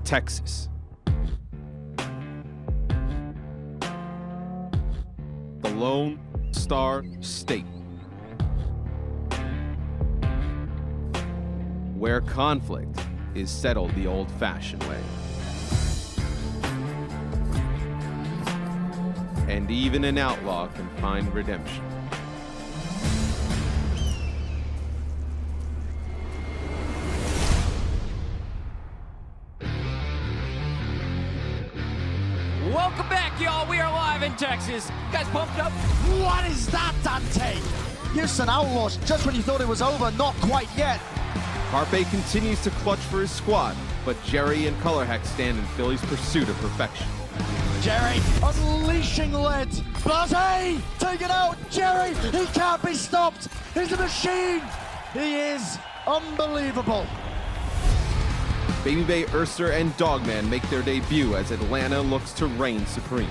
Texas. The Lone Star State. Where conflict is settled the old-fashioned way. And even an outlaw can find redemption. Welcome back, y'all. We are live in Texas. You guys pumped up? What is that, Dante? Houston Outlaws, just when you thought it was over, not quite yet. Carpe continues to clutch for his squad, but Jerry and Colorhex stand in Philly's pursuit of perfection. Jerry unleashing lead. Blase taken out. Jerry, he can't be stopped. He's a machine. He is unbelievable. Baby Bay, Ursa, and Dogman make their debut as Atlanta looks to reign supreme.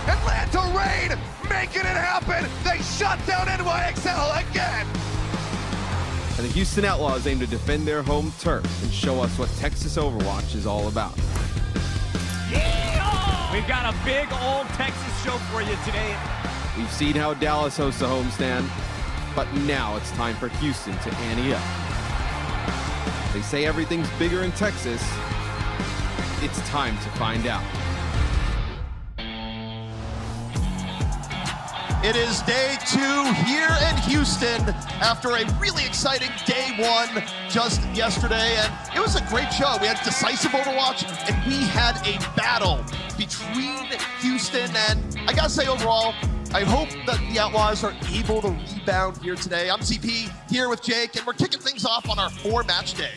Atlanta reign, making it happen. They shut down NYXL again. And the Houston Outlaws aim to defend their home turf and show us what Texas Overwatch is all about. We've got a big old Texas show for you today. We've seen how Dallas hosts a homestand, but now it's time for Houston to ante up. They say everything's bigger in Texas. It's time to find out. It is day 2 here in Houston after a really exciting day 1 just yesterday, and it was a great show. We had decisive Overwatch, and we had a battle between Houston, and I gotta say overall, I hope that the Outlaws are able to rebound here today. I'm CP here with Jake, and we're kicking things off on our 4-match day.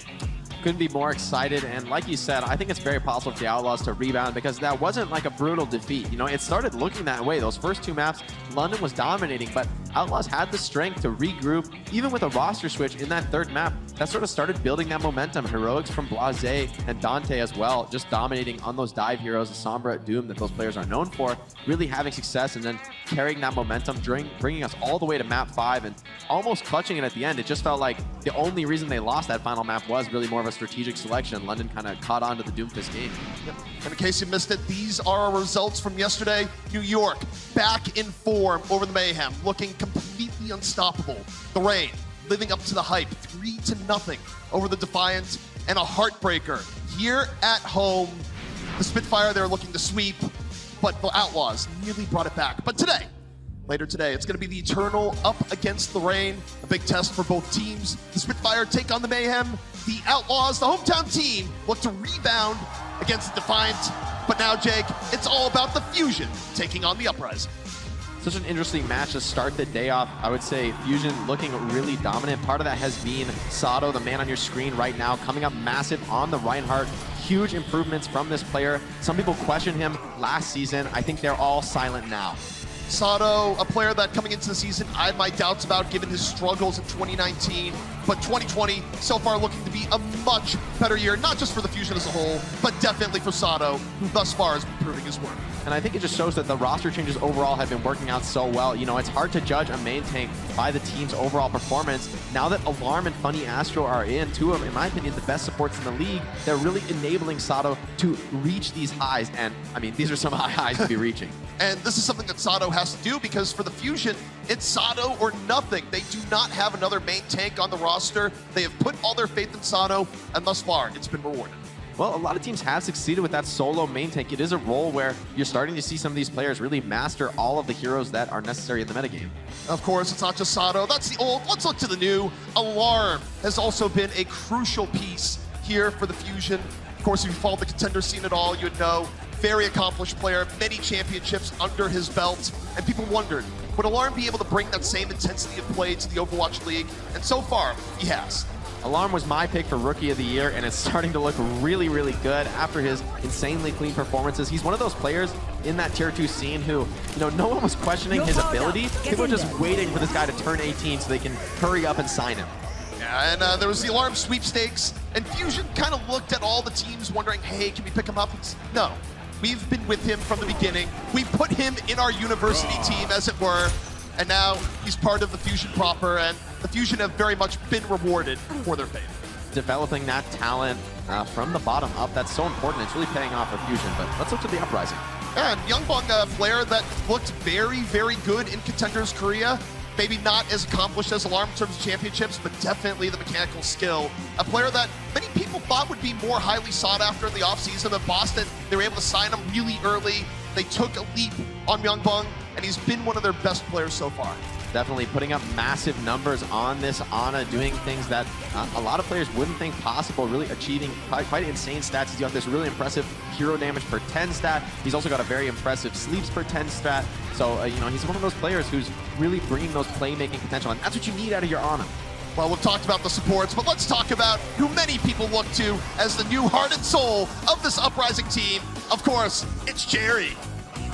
Couldn't be more excited, and like you said, I think it's very possible for the Outlaws to rebound because that wasn't like a brutal defeat. You know, it started looking that way. Those first 2 maps, London was dominating, but Outlaws had the strength to regroup, even with a roster switch in that 3rd map. That sort of started building that momentum. Heroics from Blase and Dante as well, just dominating on those dive heroes, the Sombra, Doom that those players are known for, really having success and then carrying that momentum, bringing us all the way to map 5 and almost clutching it at the end. It just felt like the only reason they lost that final map was really more of a strategic selection. London kind of caught on to the Doomfist game. Yep. And in case you missed it, these are our results from yesterday. New York back in form over the Mayhem, looking completely unstoppable. The Reign living up to the hype, 3-0 over the Defiant, and a heartbreaker here at home. The Spitfire, they're looking to sweep, but the Outlaws nearly brought it back. But today, later today, it's going to be the Eternal up against the Reign, a big test for both teams. The Spitfire take on the Mayhem. The Outlaws, the hometown team, look to rebound against the Defiant. But now, Jake, it's all about the Fusion taking on the Uprising. Such an interesting match to start the day off. I would say Fusion looking really dominant. Part of that has been Sato, the man on your screen right now, coming up massive on the Reinhardt. Huge improvements from this player. Some people questioned him last season. I think they're all silent now. Sato, a player that coming into the season, I have my doubts about given his struggles in 2019, but 2020 so far looking to be a much better year, not just for the Fusion as a whole, but definitely for Sato, who thus far has been proving his worth. And I think it just shows that the roster changes overall have been working out so well. You know, it's hard to judge a main tank by the team's overall performance. Now that Alarm and Funny Astro are in, 2 of, in my opinion, the best supports in the league, they're really enabling Sato to reach these highs. And, I mean, these are some high highs to be reaching. And this is something that Sato has to do because for the Fusion, it's Sato or nothing. They do not have another main tank on the roster. They have put all their faith in Sato, and thus far, it's been rewarded. Well, a lot of teams have succeeded with that solo main tank. It is a role where you're starting to see some of these players really master all of the heroes that are necessary in the metagame. Of course, it's not just Sato. That's the old. Let's look to the new. Alarm has also been a crucial piece here for the Fusion. Of course, if you followed the contender scene at all, you would know. Very accomplished player, many championships under his belt, and people wondered, would Alarm be able to bring that same intensity of play to the Overwatch League? And so far, he has. Alarm was my pick for Rookie of the Year, and it's starting to look really, really good after his insanely clean performances. He's one of those players in that Tier 2 scene who, you know, no one was questioning his ability. People were just waiting for this guy to turn 18 so they can hurry up and sign him. Yeah, and there was the Alarm sweepstakes, and Fusion kind of looked at all the teams wondering, hey, can we pick him up? No, we've been with him from the beginning. We put him in our university team, as it were, and now he's part of the Fusion proper, and the Fusion have very much been rewarded for their faith. developing that talent from the bottom up. That's so important. It's really paying off for Fusion. But let's look to the Uprising. And Youngbong, a player that looked very, very good in Contenders Korea. Maybe not as accomplished as Alarm in terms of championships, but definitely the mechanical skill. A player that many people thought would be more highly sought after in the offseason. But Boston, they were able to sign him really early. They took a leap on Youngbong, and he's been one of their best players so far. Definitely putting up massive numbers on this Ana, doing things that a lot of players wouldn't think possible, really achieving quite insane stats. He's got this really impressive hero damage per 10 stat. He's also got a very impressive sleeps per 10 stat. So, you know, he's one of those players who's really bringing those playmaking potential, and that's what you need out of your Ana. Well, we've talked about the supports, but let's talk about who many people look to as the new heart and soul of this Uprising team. Of course, it's Jerry.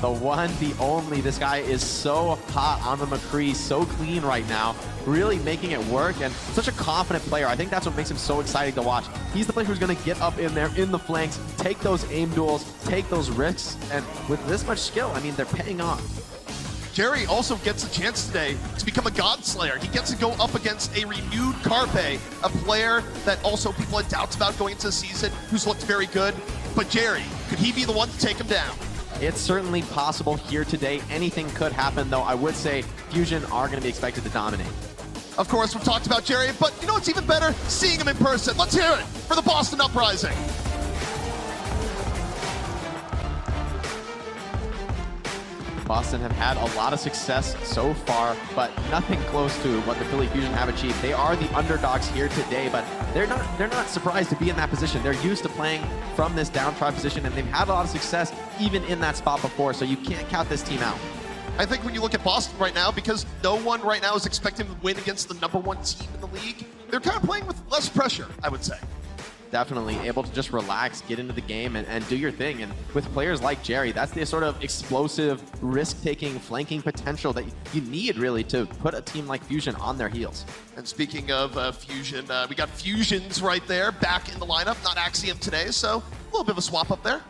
The one, the only. This guy is so hot on the McCree, so clean right now, really making it work, and such a confident player. I think that's what makes him so exciting to watch. He's the player who's going to get up in there in the flanks, take those aim duels, take those risks, and with this much skill, I mean, they're paying off. Jerry also gets a chance today to become a God Slayer. He gets to go up against a renewed Carpe, a player that also people had doubts about going into the season, who's looked very good. But Jerry, could he be the one to take him down? It's certainly possible here today. Anything could happen, though I would say Fusion are going to be expected to dominate. Of course, we've talked about Jerry, but you know what's even better? Seeing him in person. Let's hear it for the Boston Uprising. Boston have had a lot of success so far, but nothing close to what the Philly Fusion have achieved. They are the underdogs here today, but they're not surprised to be in that position. They're used to playing from this downtrodden position, and they've had a lot of success even in that spot before, so you can't count this team out. I think when you look at Boston right now, because no one right now is expecting to win against the #1 team in the league, they're kind of playing with less pressure, I would say. Definitely able to just relax, get into the game, and do your thing. And with players like Jerry, that's the sort of explosive, risk-taking, flanking potential that you need, really, to put a team like Fusion on their heels. And speaking of Fusion, we got Fusions right there back in the lineup, not Axiom today, so a little bit of a swap up there.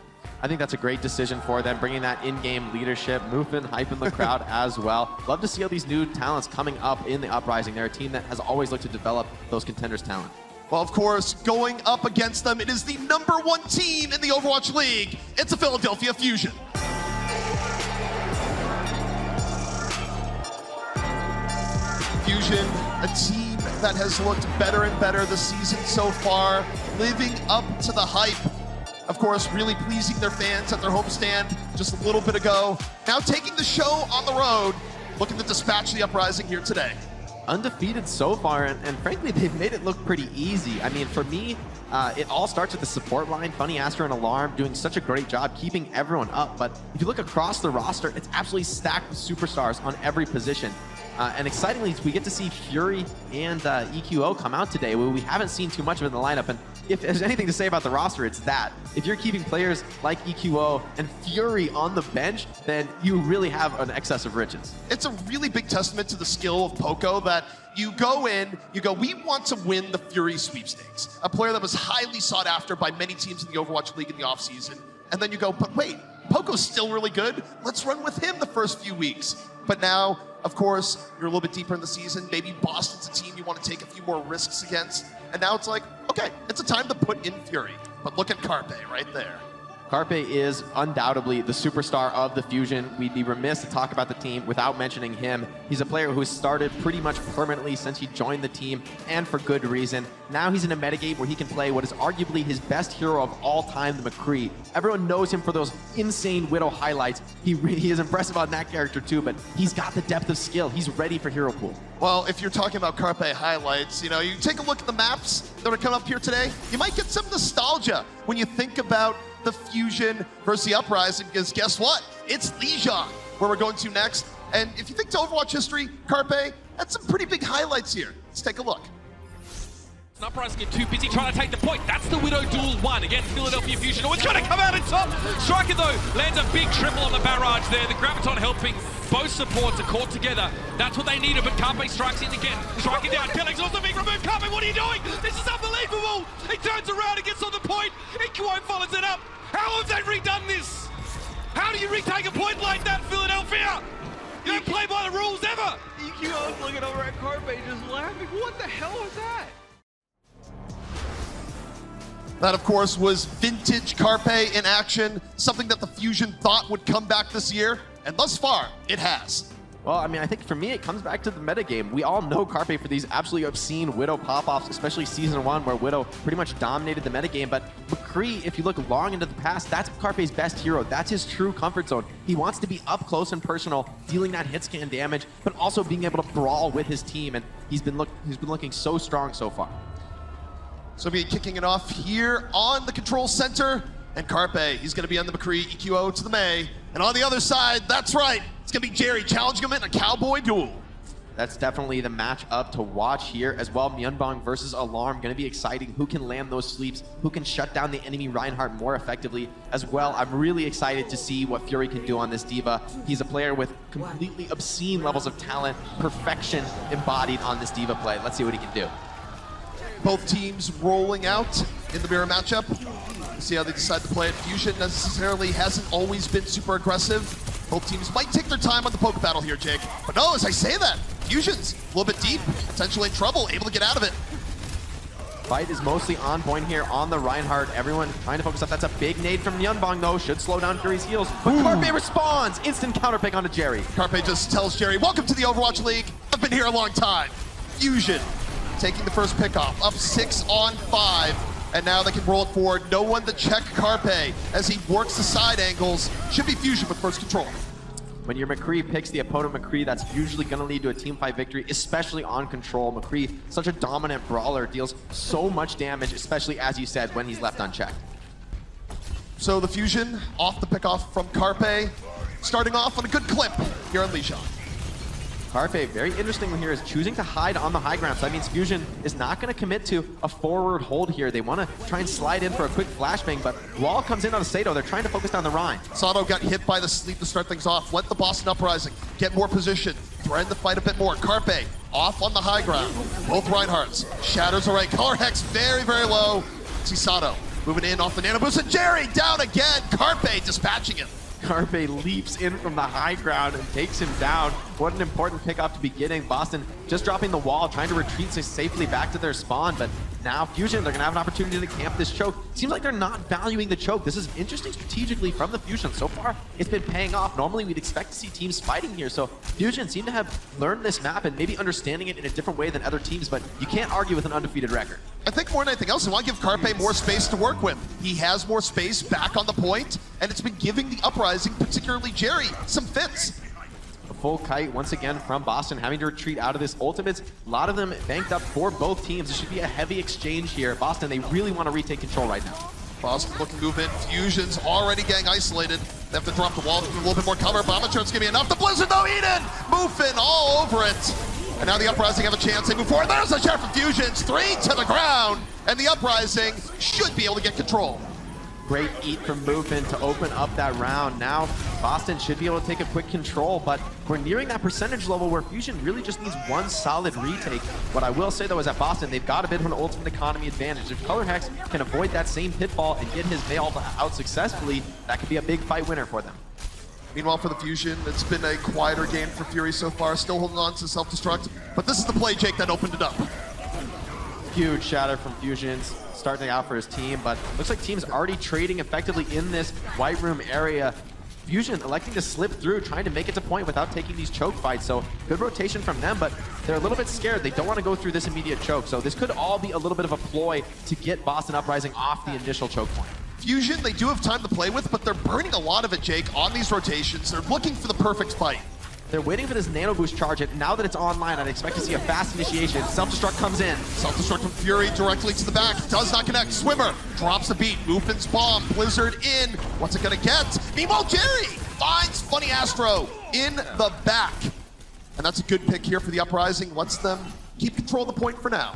I think that's a great decision for them, bringing that in-game leadership, moving, hyping the crowd as well. Love to see all these new talents coming up in the Uprising. They're a team that has always looked to develop those contenders' talent. Well, of course, going up against them, it is the #1 team in the Overwatch League. It's a Philadelphia Fusion. Fusion, a team that has looked better and better this season so far, living up to the hype. Of course, really pleasing their fans at their homestand just a little bit ago. Now taking the show on the road, looking to dispatch the Uprising here today. Undefeated so far, and frankly, they've made it look pretty easy. I mean, for me, it all starts with the support line. Funny Aster and Alarm doing such a great job keeping everyone up. But if you look across the roster, it's absolutely stacked with superstars on every position. And excitingly, we get to see Fury and EQO come out today. We haven't seen too much of it in the lineup. And if there's anything to say about the roster, it's that. If you're keeping players like EQO and Fury on the bench, then you really have an excess of riches. It's a really big testament to the skill of Poco that you go in, you go, we want to win the Fury sweepstakes. A player that was highly sought after by many teams in the Overwatch League in the offseason. And then you go, but wait, Poco's still really good. Let's run with him the first few weeks. But now, of course, you're a little bit deeper in the season. Maybe Boston's a team you want to take a few more risks against. And now it's like, okay, it's a time to put in Fury. But look at Carpe right there. Carpe is undoubtedly the superstar of the Fusion. We'd be remiss to talk about the team without mentioning him. He's a player who has started pretty much permanently since he joined the team, and for good reason. Now he's in a metagame where he can play what is arguably his best hero of all time, the McCree. Everyone knows him for those insane Widow highlights. He is impressive on that character too, but he's got the depth of skill. He's ready for hero pool. Well, if you're talking about Carpe highlights, you know, you take a look at the maps that are coming up here today, you might get some nostalgia when you think about the Fusion versus the Uprising, because guess what? It's Lijiang where we're going to next. And if you think to Overwatch history, Carpe had some pretty big highlights here. Let's take a look. Uprising are too busy trying to take the point. That's the Widow duel 1 against Philadelphia Fusion. Oh, it's trying to come out on top. Striker, though, lands a big triple on the barrage there. The Graviton helping. Both supports are caught together. That's what they needed, but Carpe strikes in again. Striking down. Kellex also being removed. Carpe, what are you doing? This is unbelievable. He turns around and gets on the point. EQO follows it up. How have they redone this? How do you retake a point like that, Philadelphia? You don't play by the rules ever. EQO's looking over at Carpe just laughing. What the hell was that? That, of course, was vintage Carpe in action, something that the Fusion thought would come back this year, and thus far, it has. Well, I mean, I think for me, it comes back to the metagame. We all know Carpe for these absolutely obscene Widow pop-offs, especially Season 1, where Widow pretty much dominated the metagame. But McCree, if you look long into the past, that's Carpe's best hero. That's his true comfort zone. He wants to be up close and personal, dealing that hit scan damage, but also being able to brawl with his team, and he's been looking so strong so far. So we'll be kicking it off here on the control center, and Carpe, he's going to be on the McCree, EQO to the May. And on the other side, that's right, it's going to be Jerry challenging him in a cowboy duel. That's definitely the matchup to watch here as well. Myeonbong versus Alarm, going to be exciting. Who can land those sleeps? Who can shut down the enemy Reinhardt more effectively as well? I'm really excited to see what Fury can do on this D.Va. He's a player with completely obscene levels of talent, perfection embodied on this D.Va play. Let's see what he can do. Both teams rolling out in the mirror matchup. We'll see how they decide to play it. Fusion necessarily hasn't always been super aggressive. Both teams might take their time on the poke battle here, Jake. But no, as I say that, Fusion's a little bit deep, potentially in trouble, able to get out of it. Fight is mostly on point here on the Reinhardt. Everyone trying to focus up. That's a big nade from Myeonbong, though. Should slow down Fury's heals. But Carpe responds. Instant counter pick onto Jerry. Carpe just tells Jerry, welcome to the Overwatch League. I've been here a long time. Fusion taking the first pick off, up 6 on 5. And now they can roll it forward. No one to check Carpe as he works the side angles. Should be Fusion with first control. When your McCree picks the opponent McCree, that's usually going to lead to a team fight victory, especially on control. McCree, such a dominant brawler, deals so much damage, especially, as you said, when he's left unchecked. So the Fusion off the pickoff from Carpe, starting off on a good clip here on Lijiang. Carpe, very interesting here, is choosing to hide on the high ground. So that means Fusion is not going to commit to a forward hold here. They want to try and slide in for a quick flashbang, but Wall comes in on Sato. They're trying to focus down the Rhine. Sato got hit by the sleep to start things off. Let the Boston Uprising get more position, thread the fight a bit more. Carpe off on the high ground. Both Reinhardts. Shatters array. Color Hex very, very low. See Sato moving in off the nano boost, and Jerry down again. Carpe dispatching him. Carpe leaps in from the high ground and takes him down. What an important pickoff to be getting. Boston just dropping the wall, trying to retreat safely back to their spawn, but now Fusion, they're going to have an opportunity to camp this choke. Seems like they're not valuing the choke. This is interesting strategically from the Fusion. So far, it's been paying off. Normally, we'd expect to see teams fighting here, so Fusion seem to have learned this map and maybe understanding it in a different way than other teams, but you can't argue with an undefeated record. I think more than anything else, they want to give Carpe more space to work with. He has more space back on the point, and it's been giving the Uprising, particularly Jerry, some fits. A full kite once again from Boston, having to retreat out of this ultimates. A lot of them banked up for both teams. It should be a heavy exchange here. Boston, they really want to retake control right now. Boston looking to move in. Fusion's already getting isolated. They have to drop the wall to do a little bit more cover. Bombachur's gonna be enough. The Blizzard though, Eden! Moving all over it. And now the Uprising have a chance. They move forward. There's a shot from Fusions. 3 to the ground. And the Uprising should be able to get control. Great eat from Movement to open up that round. Now, Boston should be able to take a quick control, but we're nearing that percentage level where Fusion really just needs one solid retake. What I will say, though, is that Boston, they've got a bit of an ultimate economy advantage. If Color Hex can avoid that same pitfall and get his Veil out successfully, that could be a big fight winner for them. Meanwhile, for the Fusion, it's been a quieter game for Fury so far, still holding on to self-destruct, but this is the play, Jake, that opened it up. Huge shatter from Fusions, starting out for his team, but looks like team's already trading effectively in this white room area. Fusion electing to slip through, trying to make it to point without taking these choke fights, so good rotation from them, but they're a little bit scared. They don't want to go through this immediate choke, so this could all be a little bit of a ploy to get Boston Uprising off the initial choke point. Fusion, they do have time to play with, but they're burning a lot of it, Jake, on these rotations. They're looking for the perfect fight. They're waiting for this nano boost charge, and now that it's online, I'd expect to see a fast initiation. Self-destruct comes in. Self-destruct from Fury directly to the back. Does not connect. Swimmer drops the beat. Movement's bomb. Blizzard in. What's it gonna get? Meanwhile, Jerry finds Funny Astro in the back. And that's a good pick here for the Uprising. Lets them keep control of the point for now.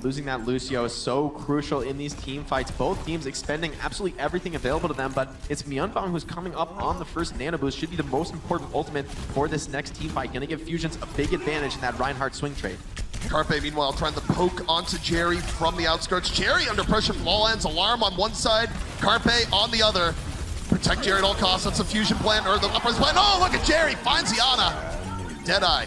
Losing that Lucio is so crucial in these team fights. Both teams expending absolutely everything available to them, but it's Myeonbong who's coming up on the first nano boost. Should be the most important ultimate for this next team fight. Gonna give Fusions a big advantage in that Reinhardt swing trade. Carpe, meanwhile, trying to poke onto Jerry from the outskirts. Jerry under pressure from all ends. Alarm on one side, Carpe on the other. Protect Jerry at all costs. That's a Fusion plan, or the Uprising plan. Oh, look at Jerry, finds the Ana. Deadeye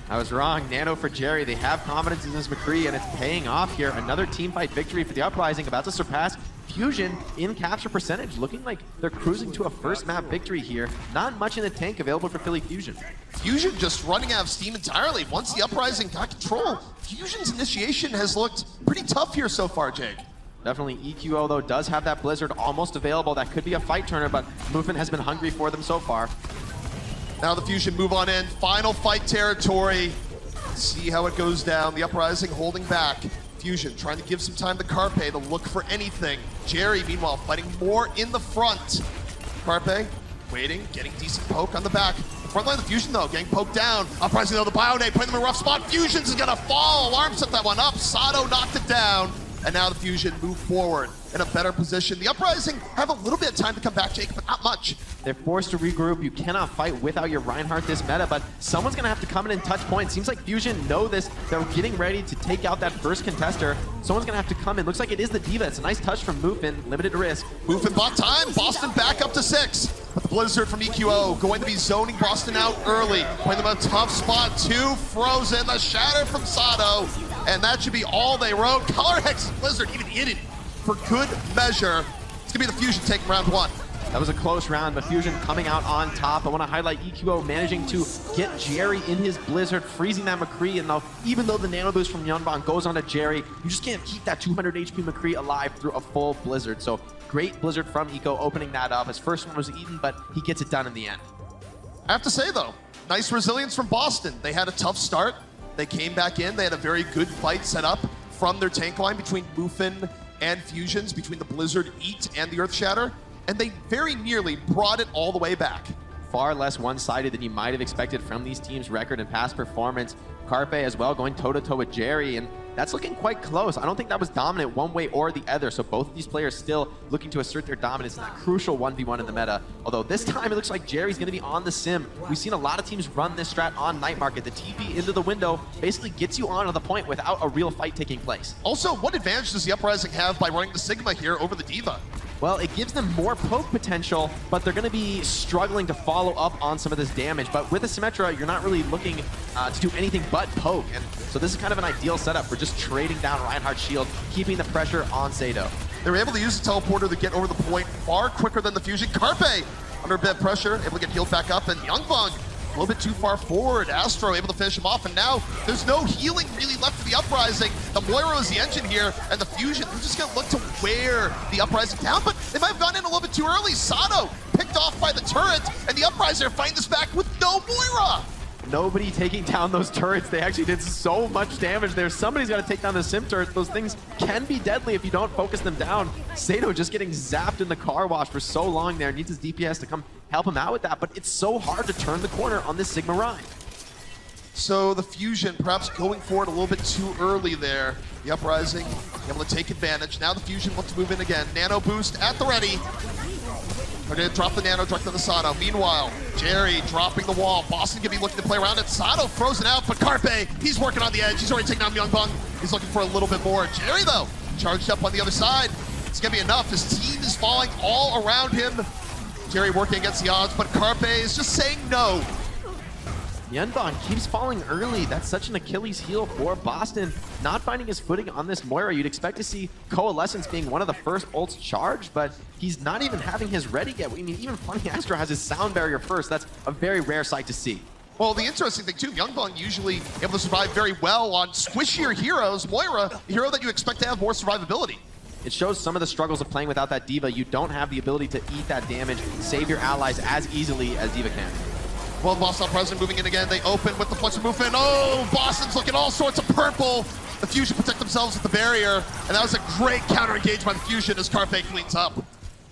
I was wrong. Nano for Jerry. They have confidence in this McCree, and it's paying off here. Another team fight victory for the Uprising, about to surpass Fusion in capture percentage. Looking like they're cruising to a first map victory here. Not much in the tank available for Philly Fusion. Fusion just running out of steam entirely. Once the Uprising got control, Fusion's initiation has looked pretty tough here so far, Jake. Definitely EQO, though, does have that Blizzard almost available. That could be a fight turner, but Movement has been hungry for them so far. Now the Fusion move on in. Final fight territory. See how it goes down. The Uprising holding back. Fusion trying to give some time to Carpe to look for anything. Jerry, meanwhile, fighting more in the front. Carpe waiting, getting decent poke on the back. Front line of the Fusion, though, getting poked down. Uprising, though, the Bionade putting them in a rough spot. Fusion's is gonna fall. Alarm set that one up. Sato knocked it down. And now the Fusion move forward in a better position. The Uprising have a little bit of time to come back, Jake, but not much. They're forced to regroup. You cannot fight without your Reinhardt this meta, but someone's going to have to come in and touch points. Seems like Fusion know this. They're getting ready to take out that first contester. Someone's going to have to come in. Looks like it is the D.Va. It's a nice touch from Movin. Limited risk. Movin bought time. Boston back up to 6. But the Blizzard from EQO going to be zoning Boston out early. Putting them in a tough spot. 2 frozen. The shatter from Sato. And that should be all they wrote. Color Hex Blizzard even hit it for good measure. It's going to be the Fusion taking round 1. That was a close round, but Fusion coming out on top. I want to highlight EQO managing to get Jerry in his Blizzard, freezing that McCree. And even though the nano boost from Yunbong goes on to Jerry, you just can't keep that 200 HP McCree alive through a full Blizzard. So great Blizzard from Eco opening that up. His first one was eaten, but he gets it done in the end. I have to say, though, nice resilience from Boston. They had a tough start. They came back in. They had a very good fight set up from their tank line between Mufin and Fusions, between the Blizzard Eat and the Earth Shatter. And they very nearly brought it all the way back. Far less one-sided than you might have expected from these teams' record and past performance. Carpe as well going toe-to-toe with Jerry, and that's looking quite close. I don't think that was dominant one way or the other, so both of these players still looking to assert their dominance in that crucial 1v1 in the meta. Although this time it looks like Jerry's going to be on the sim. We've seen a lot of teams run this strat on Night Market. The TP into the window basically gets you onto the point without a real fight taking place. Also, what advantage does the Uprising have by running the Sigma here over the D.Va? Well, it gives them more poke potential, but they're going to be struggling to follow up on some of this damage. But with a Symmetra, you're not really looking to do anything but poke. And so this is kind of an ideal setup for just trading down Reinhardt's shield, keeping the pressure on Sato. They were able to use the teleporter to get over the point far quicker than the Fusion. Carpe, under a bit of pressure, able to get healed back up, and Yunbong a little bit too far forward. Astro able to finish him off, and now there's no healing really left for the Uprising. The Moira is the engine here, and the Fusion, they're just gonna look to wear the Uprising down, but they might have gone in a little bit too early. Sato picked off by the turret, and the Uprising are fighting this back with no Moira. Nobody taking down those turrets. They actually did so much damage there. Somebody's got to take down the sim turrets. Those things can be deadly if you don't focus them down. Sato just getting zapped in the car wash for so long there. Needs his DPS to come help him out with that, but it's so hard to turn the corner on this Sigma Rhine. So the Fusion perhaps going forward a little bit too early there. The Uprising able to take advantage. Now the Fusion wants to move in again. Nano boost at the ready. They're going to drop the nano direct to the Sato. Meanwhile, Jerry dropping the wall. Boston going to be looking to play around it. Sato frozen out, but Carpe, he's working on the edge. He's already taken down Yunbong. He's looking for a little bit more. Jerry, though, charged up on the other side. It's going to be enough. His team is falling all around him. Jerry working against the odds, but Carpe is just saying no. Yunbong keeps falling early. That's such an Achilles heel for Boston. Not finding his footing on this Moira. You'd expect to see Coalescence being one of the first ults charged, but he's not even having his ready yet. I mean, even Funny Astro has his sound barrier first. That's a very rare sight to see. Well, the interesting thing, too, Yunbong usually able to survive very well on squishier heroes. Moira, a hero that you expect to have more survivability. It shows some of the struggles of playing without that D.Va. You don't have the ability to eat that damage, save your allies as easily as D.Va can. Well, Boston President moving in again. They open with the flex movement. Oh, Boston's looking all sorts of purple. The Fusion protect themselves with the barrier. And that was a great counter engage by the Fusion as Carpe cleans up.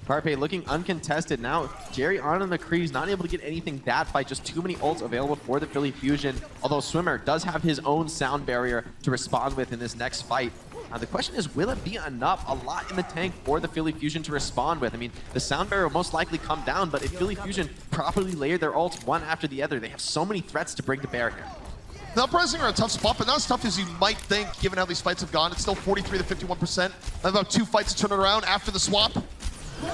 Carpe looking uncontested. Now, Jerry on the McCree's not able to get anything that fight. Just too many ults available for the Philly Fusion. Although Swimmer does have his own sound barrier to respond with in this next fight. The question is, will it be enough? A lot in the tank for the Philly Fusion to respond with. I mean, the sound barrier will most likely come down, but if Philly Fusion properly layer their ults one after the other, they have so many threats to bring to bear here. The Uprising are a tough spot, but not as tough as you might think, given how these fights have gone. It's still 43 to 51%. About 2 fights to turn it around after the swap.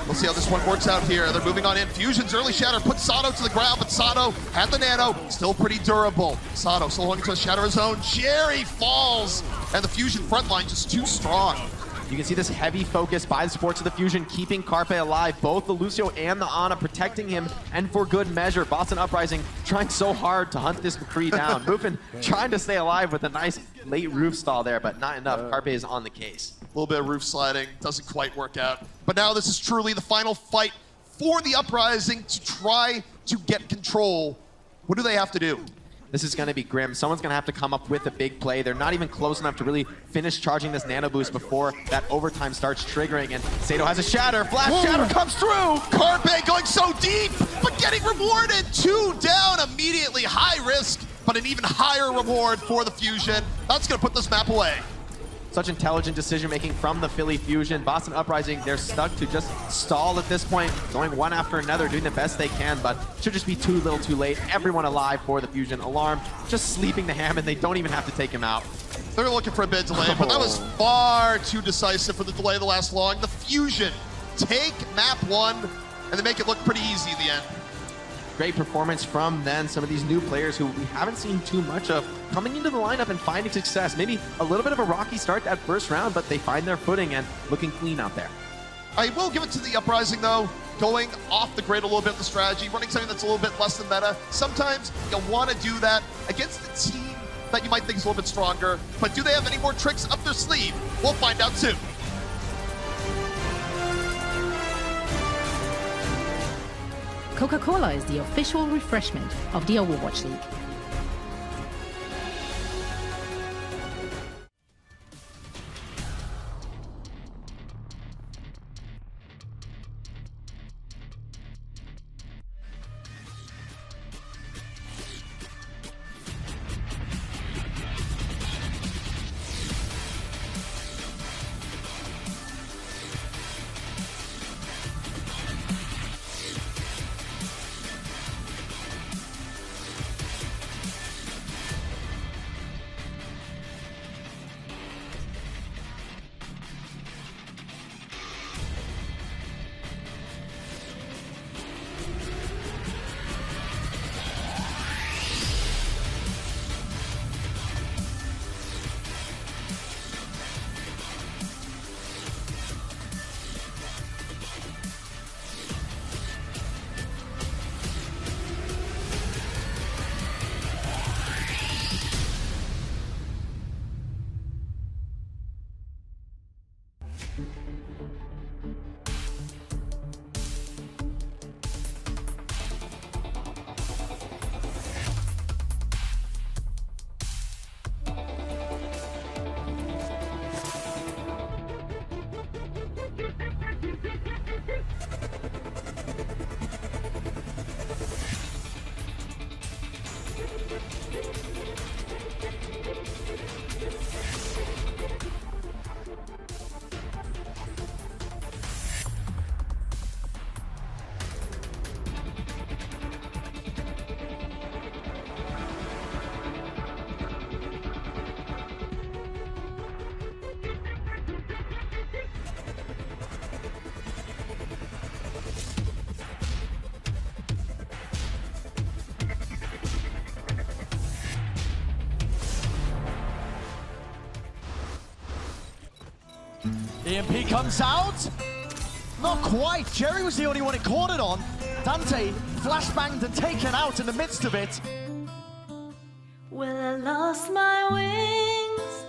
We'll see how this one works out here. They're moving on in. Fusion's early shatter puts Sato to the ground, but Sato had the nano, still pretty durable. Sato still holding to a shatter of his own. Jerry falls, and the Fusion front line just too strong. You can see this heavy focus by the Sports of the Fusion, keeping Carpe alive. Both the Lucio and the Ana protecting him, and for good measure. Boston Uprising trying so hard to hunt this McCree down. Muffin trying to stay alive with a nice late roof stall there, but not enough. Carpe is on the case. A little bit of roof sliding, doesn't quite work out. But now this is truly the final fight for the Uprising to try to get control. What do they have to do? This is going to be grim. Someone's going to have to come up with a big play. They're not even close enough to really finish charging this nano boost before that overtime starts triggering. And Sato has a shatter. Flash shatter comes through. Carpe going so deep, but getting rewarded. 2 down immediately. High risk, but an even higher reward for the Fusion. That's going to put this map away. Such intelligent decision-making from the Philly Fusion. Boston Uprising, they're stuck to just stall at this point, going one after another, doing the best they can, but should just be too little too late. Everyone alive for the Fusion. Alarm just sleeping the Hammond. They don't even have to take him out. They're looking for a bit of delay, but that was far too decisive for the delay to last long. The Fusion take map 1, and they make it look pretty easy in the end. Great performance from then some of these new players who we haven't seen too much of coming into the lineup and finding success. Maybe a little bit of a rocky start that first round, but they find their footing and looking clean out there. I will give it to the Uprising though, going off the grid a little bit with the strategy, running something that's a little bit less than meta. Sometimes you'll want to do that against a team that you might think is a little bit stronger, but do they have any more tricks up their sleeve? We'll find out soon. Coca-Cola is the official refreshment of the Overwatch League. EMP comes out. Not quite. Jerry was the only one it caught it on. Dante flashbanged and taken out in the midst of it. Well, I lost my wings.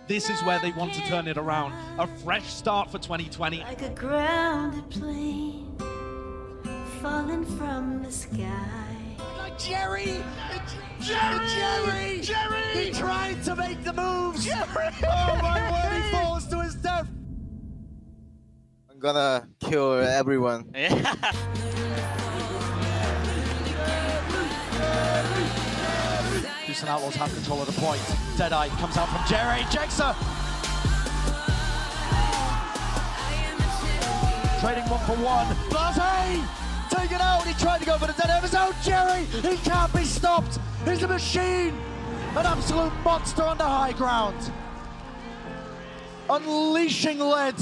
This is where they want to turn it around. A fresh start for 2020. Like a grounded plane falling from the sky. Like Jerry! Jerry! He tried to make the moves! Jerry! Oh my word, he falls to his death! I'm gonna kill everyone. Houston Outlaws have control of the point. Deadeye comes out from Jerry. Jexer! Trading 1-for-1. Blase! Taken out. He tried to go for the dead of his own Jerry. He can't be stopped. He's a machine. An absolute monster on the high ground. Unleashing lead.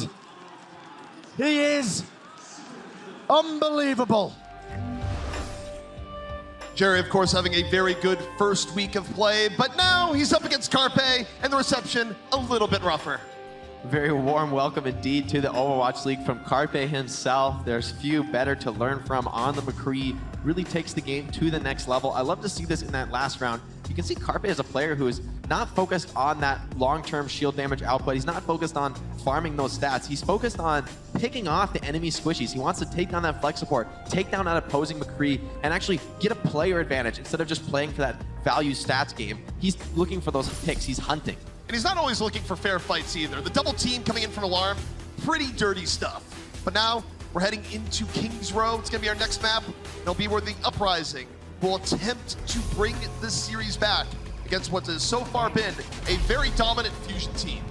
He is Unbelievable. Jerry, of course, having a very good first week of play, but now he's up against Carpe, and the reception a little bit rougher. Very warm welcome indeed to the Overwatch League from Carpe himself. There's few better to learn from on the McCree. Really takes the game to the next level. I love to see this in that last round. You can see Carpe is a player who is not focused on that long-term shield damage output. He's not focused on farming those stats. He's focused on picking off the enemy squishies. He wants to take down that flex support, take down that opposing McCree, and actually get a player advantage instead of just playing for that value stats game. He's looking for those picks. He's hunting. And he's not always looking for fair fights either. The double team coming in from Alarm, pretty dirty stuff. But now we're heading into Kings Row. It's going to be our next map. It'll be where the Uprising will attempt to bring this series back against what has so far been a very dominant Fusion team.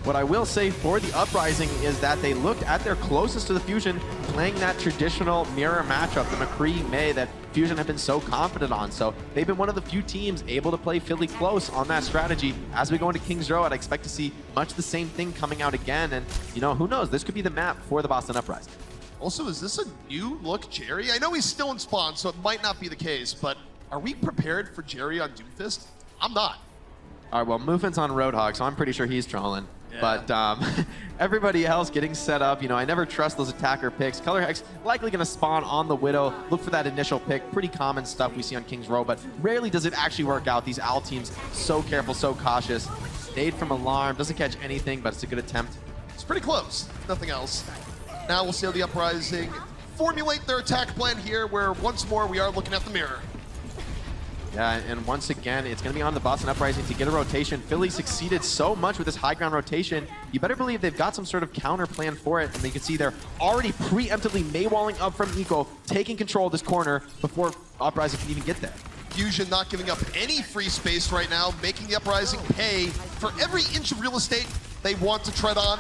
What I will say for the Uprising is that they looked at their closest to the Fusion, playing that traditional mirror matchup, the McCree May that Fusion have been so confident on. So they've been one of the few teams able to play Philly close on that strategy. As we go into Kings Row, I'd expect to see much the same thing coming out again. And, you know, who knows? This could be the map for the Boston Uprising. Also, is this a new look Jerry? I know he's still in spawn, so it might not be the case, but are we prepared for Jerry on Doomfist? I'm not. All right, well, Movement's on Roadhog, so I'm pretty sure he's trolling. Yeah. But everybody else getting set up, you know, I never trust those attacker picks. Color Hex likely going to spawn on the Widow. Look for that initial pick. Pretty common stuff we see on Kings Row, but rarely does it actually work out. These OWL teams, so careful, so cautious. Nade from Alarm, doesn't catch anything, but it's a good attempt. It's pretty close, nothing else. Now we'll see how the Uprising formulate their attack plan here, where once more we are looking at the mirror. Yeah, and once again, it's going to be on the Boston Uprising to get a rotation. Philly succeeded so much with this high ground rotation. You better believe they've got some sort of counter plan for it. And you can see they're already preemptively Maywalling up from Eco, taking control of this corner before Uprising can even get there. Fusion not giving up any free space right now, making the Uprising pay for every inch of real estate they want to tread on.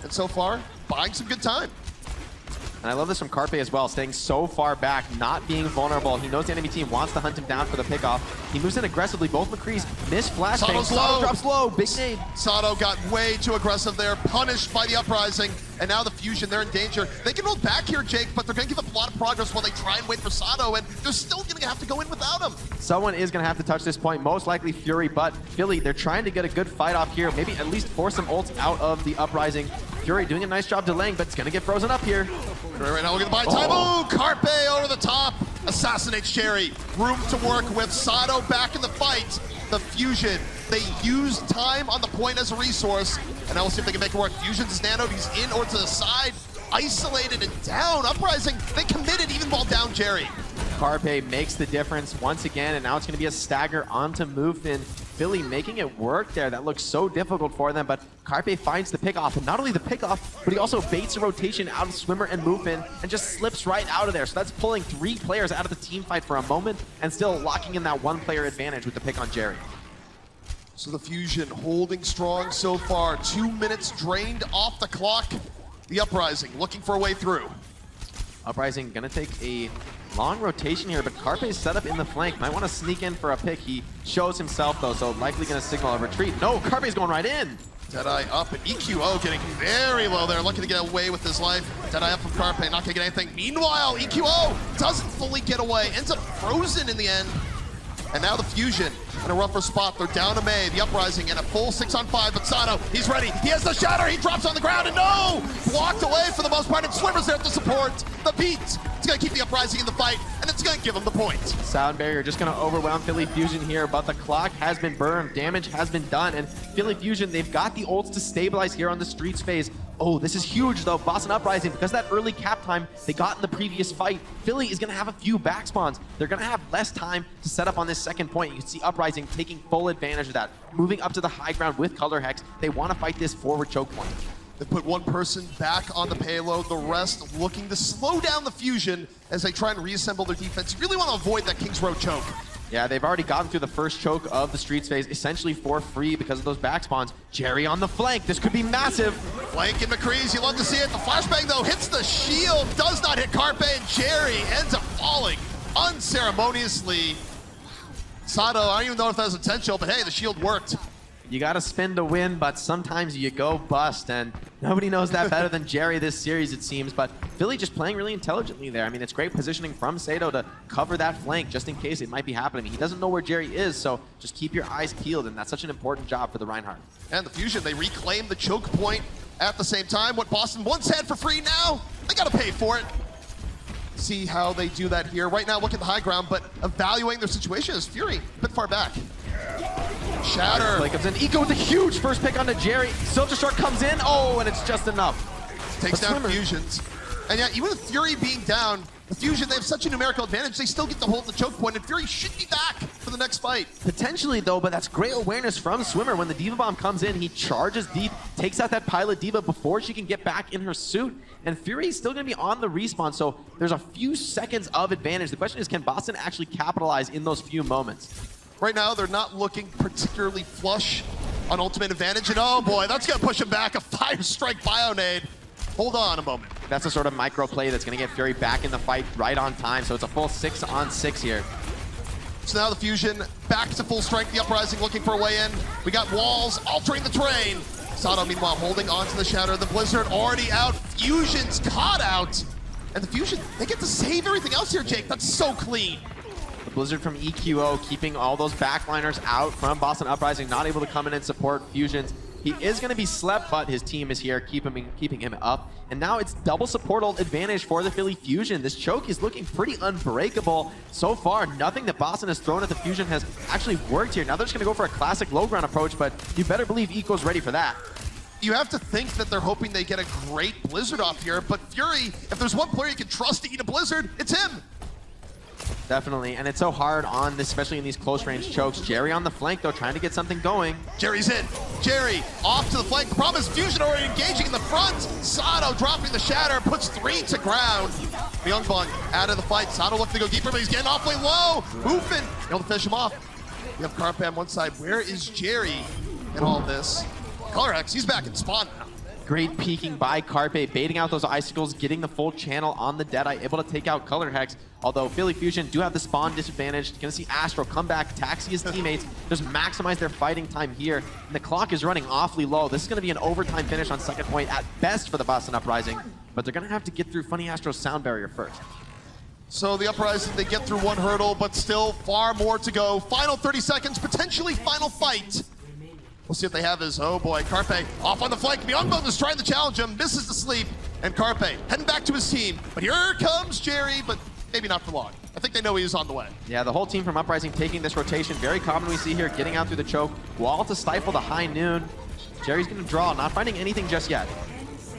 And so far, buying some good time. And I love this from Carpe as well, staying so far back, not being vulnerable. He knows the enemy team wants to hunt him down for the pickoff. He moves in aggressively. Both McCrees miss flashbang. Sato drops low. Big nade. Sato got way too aggressive there, punished by the Uprising. And now the Fusion, they're in danger. They can hold back here, Jake, but they're going to give up a lot of progress while they try and wait for Sato, and they're still going to have to go in without him. Someone is going to have to touch this point, most likely Fury, but Philly, they're trying to get a good fight off here, maybe at least force some ults out of the Uprising. Fury doing a nice job delaying, but it's going to get frozen up here. Right now, we're going to buy time. Oh, Carpe over the top. Assassinates Cherry. Room to work with. Sato back in the fight. The Fusion, they use time on the point as a resource. And now we'll see if they can make it work. Fusion's nanoed. He's in or to the side. Isolated and down. Uprising, they committed even while down Jerry. Carpe makes the difference once again, and now it's going to be a stagger onto Movefin. Philly making it work there. That looks so difficult for them, but Carpe finds the pickoff, and not only the pickoff, but he also baits a rotation out of Swimmer and Movefin and just slips right out of there. So that's pulling 3 players out of the team fight for a moment and still locking in that 1-player advantage with the pick on Jerry. So the Fusion holding strong so far. 2 minutes drained off the clock. The Uprising looking for a way through. Uprising gonna take a long rotation here, but Carpe's set up in the flank. Might want to sneak in for a pick. He shows himself though, so likely gonna signal a retreat. No, Carpe's going right in. Deadeye up and EQO getting very low there, looking to get away with his life. Deadeye up from Carpe, not gonna get anything. Meanwhile, EQO doesn't fully get away, ends up frozen in the end. And now the Fusion in a rougher spot. They're down to May, the Uprising, in a full 6-on-5, but Sato, he's ready. He has the shatter, he drops on the ground, and no! Blocked away for the most part, and Swimmer's there to support the beat. It's gonna keep the Uprising in the fight, and it's gonna give him the point. Sound barrier just gonna overwhelm Philly Fusion here, but the clock has been burned, damage has been done, and Philly Fusion, they've got the ults to stabilize here on the Streets phase. Oh, this is huge though. Boston Uprising, because that early cap time they got in the previous fight, Philly is going to have a few back spawns. They're going to have less time to set up on this second point. You can see Uprising taking full advantage of that, moving up to the high ground with Color Hex. They want to fight this forward choke point. They put one person back on the payload, the rest looking to slow down the Fusion as they try and reassemble their defense. You really want to avoid that Kings Row choke. Yeah, they've already gotten through the first choke of the Streets phase, essentially for free because of those back spawns. Jerry on the flank, this could be massive. Flank in McCree's, you love to see it. The flashbang though hits the shield, does not hit Carpe, and Jerry ends up falling unceremoniously. Sato, I don't even know if that was intentional, but hey, the shield worked. You got to spin to win, but sometimes you go bust, and nobody knows that better than Jerry this series, it seems. But Philly just playing really intelligently there. I mean, it's great positioning from Sato to cover that flank just in case it might be happening. He doesn't know where Jerry is, so just keep your eyes peeled, and that's such an important job for the Reinhardt. And the Fusion, they reclaim the choke point at the same time. What Boston once had for free now, they got to pay for it. See how they do that here. Right now, look at the high ground, but evaluating their situation is Fury a bit far back. Shatter. Play comes in. Eco with a huge first pick onto Jerry. Silver Shark comes in. Oh, and it's just enough. Takes down Fusions. And yeah, even with Fury being down, the Fusion, they have such a numerical advantage, they still get to hold the choke point, and Fury should be back for the next fight. Potentially, though, but that's great awareness from Swimmer. When the Diva Bomb comes in, he charges deep, takes out that Pilot Diva before she can get back in her suit, and Fury is still going to be on the respawn, so there's a few seconds of advantage. The question is, can Boston actually capitalize in those few moments? Right now, they're not looking particularly flush on ultimate advantage, and oh boy, that's going to push him back. A Fire Strike Bionade. Hold on a moment. That's a sort of micro play that's going to get Fury back in the fight right on time, so it's a full 6-on-6 here. So now the Fusion back to full strength. The Uprising looking for a way in. We got walls altering the terrain. Sato, meanwhile, holding on to the Shatter. The Blizzard already out. Fusion's caught out. And the Fusion, they get to save everything else here, Jake. That's so clean. The Blizzard from EQO keeping all those backliners out from Boston Uprising, not able to come in and support Fusions. He is going to be slept, but his team is here keeping him up. And now it's double support ult advantage for the Philly Fusion. This choke is looking pretty unbreakable so far. Nothing that Boston has thrown at the Fusion has actually worked here. Now they're just going to go for a classic low ground approach, but you better believe Eco's ready for that. You have to think that they're hoping they get a great Blizzard off here, but Fury, if there's one player you can trust to eat a Blizzard, it's him. Definitely, and it's so hard on this, especially in these close-range chokes. Jerry on the flank, though, trying to get something going. Jerry's in. Jerry off to the flank. The problem is Fusion already engaging in the front. Sato dropping the Shatter, puts 3 to ground. Myungbong out of the fight. Sato looking to go deeper, but he's getting awfully low. Boofin, able to finish him off. You have Carpe on one side. Where is Jerry in all this? ColorX, he's back in spawn now. Great peeking by Carpe, baiting out those icicles, getting the full channel on the Deadeye, able to take out Color Hex. Although Philly Fusion do have the spawn disadvantage. Gonna see Astro come back, taxi his teammates, just maximize their fighting time here. And the clock is running awfully low. This is gonna be an overtime finish on second point at best for the Boston Uprising, but they're gonna have to get through Funny Astro's sound barrier first. So the Uprising, they get through one hurdle, but still far more to go. Final 30 seconds, potentially final fight. We'll see what they have is, oh boy, Carpe off on the flank. Myungbong is trying to challenge him, misses the sleep, and Carpe heading back to his team. But here comes Jerry, but maybe not for long. I think they know he is on the way. Yeah, the whole team from Uprising taking this rotation. Very common we see here, getting out through the choke. Wall to stifle the high noon. Jerry's gonna draw, not finding anything just yet.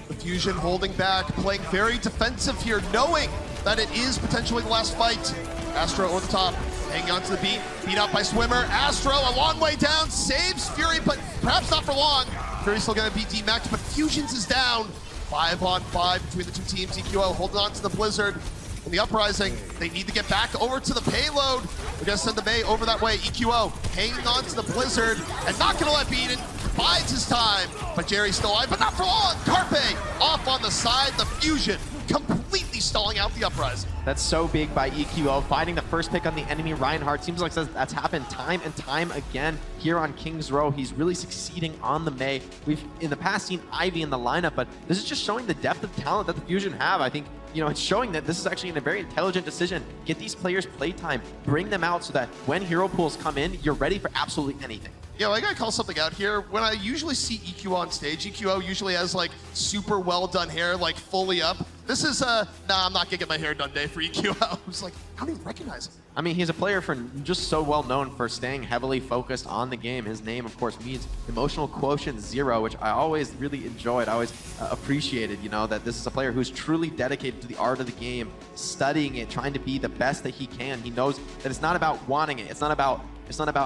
The Fusion holding back, playing very defensive here, knowing that it is potentially the last fight. Astro over the top, hanging on to the beat up by Swimmer. Astro a long way down, saves Fury, but perhaps not for long. Fury's still gonna be D-Max, but Fusions is down. 5-on-5 between the two teams. EQO holding on to the Blizzard. And the Uprising, they need to get back over to the payload. We're gonna send the May over that way. EQO hanging on to the Blizzard and not gonna let beat it. Bides his time, but Jerry's still alive, but not for long. Carpe off on the side, the Fusion completely stalling out the Uprising. That's so big by EQO, finding the first pick on the enemy Reinhardt. Seems like that's happened time and time again here on King's Row. He's really succeeding on the May. We've in the past seen Ivy in the lineup, but this is just showing the depth of talent that the Fusion have. I think, you know, it's showing that this is actually a very intelligent decision. Get these players playtime, bring them out so that when hero pools come in, you're ready for absolutely anything. Yeah, I gotta call something out here. When I usually see EQO on stage, EQO usually has like super well done hair, like fully up. This is nah, I'm not gonna get my hair done day for EQO. I was like, I don't even recognize him. I mean, he's a player for just so well known for staying heavily focused on the game. His name, of course, means emotional quotient 0, which I always really enjoyed. I always appreciated, you know, that this is a player who's truly dedicated to the art of the game, studying it, trying to be the best that he can. He knows that it's not about wanting it. It's not about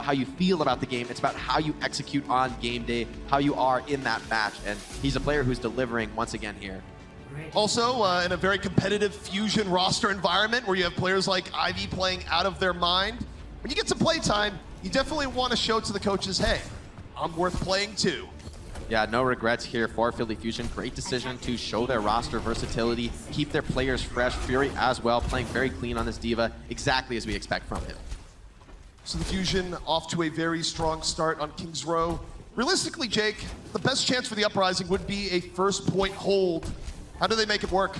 how you feel about the game. It's about how you execute on game day, how you are in that match. And he's a player who's delivering once again here. Also, in a very competitive Fusion roster environment where you have players like Ivy playing out of their mind, when you get to playtime, you definitely want to show to the coaches, hey, I'm worth playing too. Yeah, no regrets here for Philly Fusion. Great decision to show their roster versatility, keep their players fresh. Fury as well, playing very clean on this Diva, exactly as we expect from him. So the Fusion off to a very strong start on King's Row. Realistically, Jake, the best chance for the Uprising would be a first point hold. How do they make it work?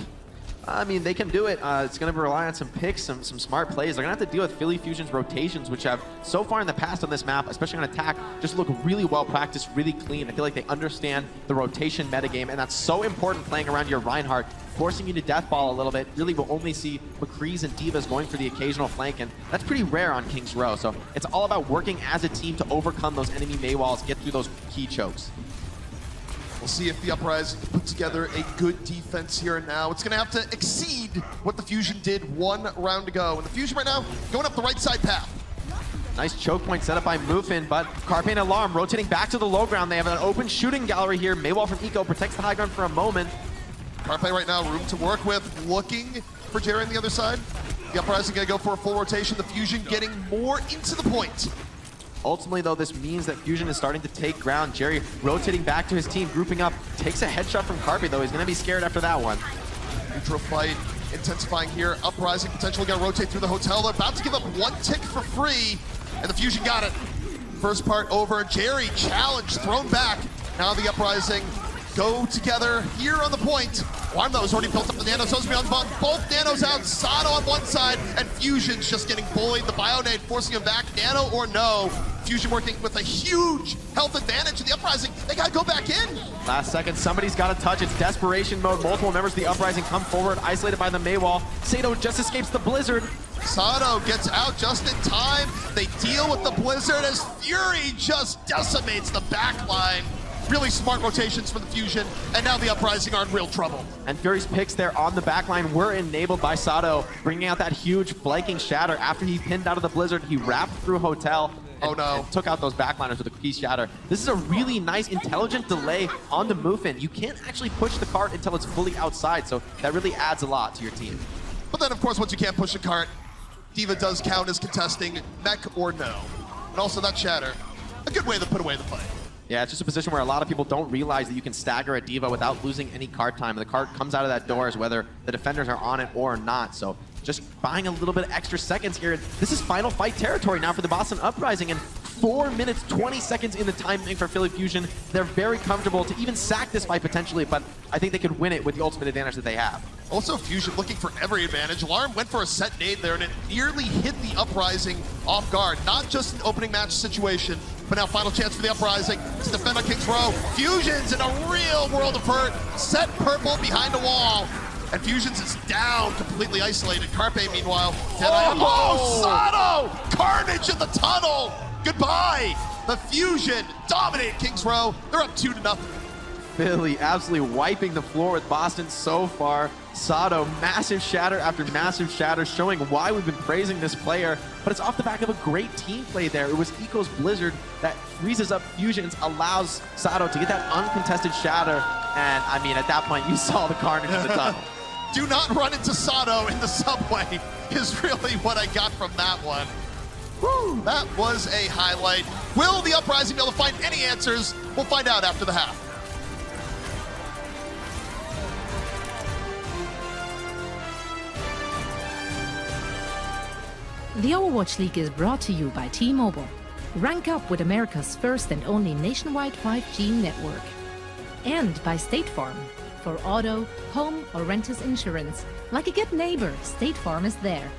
I mean, they can do it. It's going to rely on some picks, some smart plays. They're going to have to deal with Philly Fusion's rotations, which have, so far in the past on this map, especially on attack, just look really well practiced, really clean. I feel like they understand the rotation metagame, and that's so important playing around your Reinhardt, forcing you to deathball a little bit. Really, we'll only see McCree's and Divas going for the occasional flank, and that's pretty rare on King's Row. So it's all about working as a team to overcome those enemy Maywalls, get through those key chokes. We'll see if the Uprising can put together a good defense here and now. It's going to have to exceed what the Fusion did 1 round ago. And the Fusion right now going up the right side path. Nice choke point set up by Muffin, but Carpe and Alarm rotating back to the low ground. They have an open shooting gallery here. Maywall from Eco protects the high ground for a moment. Carpe right now, room to work with, looking for Jerry on the other side. The Uprising going to go for a full rotation. The Fusion getting more into the point. Ultimately, though, this means that Fusion is starting to take ground. Jerry rotating back to his team, grouping up, takes a headshot from Carpe, though. He's going to be scared after that one. Neutral fight intensifying here. Uprising potentially going to rotate through the hotel. They're about to give up 1 tick for free, and the Fusion got it. First part over. Jerry challenged, thrown back. Now the Uprising go together here on the point. Alarm, though, has already built up the Nano. So's beyond both Nanos out. Sato on one side, and Fusion's just getting bullied. The Bionade forcing him back. Nano or no. Fusion working with a huge health advantage in the Uprising. They gotta go back in. Last second, somebody's got to touch. It's desperation mode. Multiple members of the Uprising come forward, isolated by the Maywall. Sato just escapes the Blizzard. Sato gets out just in time. They deal with the Blizzard as Fury just decimates the backline. Really smart rotations for the Fusion, and now the Uprising are in real trouble. And Fury's picks there on the backline were enabled by Sato, bringing out that huge flanking shatter. After he pinned out of the Blizzard, he wrapped through Hotel and took out those backliners with a key shatter. This is a really nice, intelligent delay on the Muffin. You can't actually push the cart until it's fully outside, so that really adds a lot to your team. But then, of course, once you can't push the cart, D.Va does count as contesting mech or no. And also that shatter, a good way to put away the fight. Yeah, it's just a position where a lot of people don't realize that you can stagger a D.Va without losing any card time. The card comes out of that doors whether the defenders are on it or not. So just buying a little bit of extra seconds here. This is final fight territory now for the Boston Uprising, and 4 minutes, 20 seconds in the timing for Philly Fusion. They're very comfortable to even sack this fight potentially, but I think they could win it with the ultimate advantage that they have. Also, Fusion looking for every advantage. Alarm went for a set nade there, and it nearly hit the Uprising off guard. Not just an opening match situation, but now final chance for the Uprising to defend on King's Row. Fusion's in a real world of hurt. Set purple behind a wall. And Fusion's is down, completely isolated. Carpe, meanwhile, Sato! Carnage in the tunnel! Goodbye! The Fusion dominate King's Row. They're up 2-0. Philly absolutely wiping the floor with Boston so far. Sato, massive shatter after massive shatter, showing why we've been praising this player. But it's off the back of a great team play there. It was Eco's Blizzard that freezes up Fusions, allows Sato to get that uncontested shatter. And, I mean, at that point, you saw the carnage in the tunnel. Do not run into Sato in the subway is really what I got from that one. Woo, that was a highlight. Will the Uprising be able to find any answers? We'll find out after the half. The Overwatch League is brought to you by T-Mobile. Rank up with America's first and only nationwide 5G network. And by State Farm. For auto, home, or renters insurance, like a good neighbor, State Farm is there.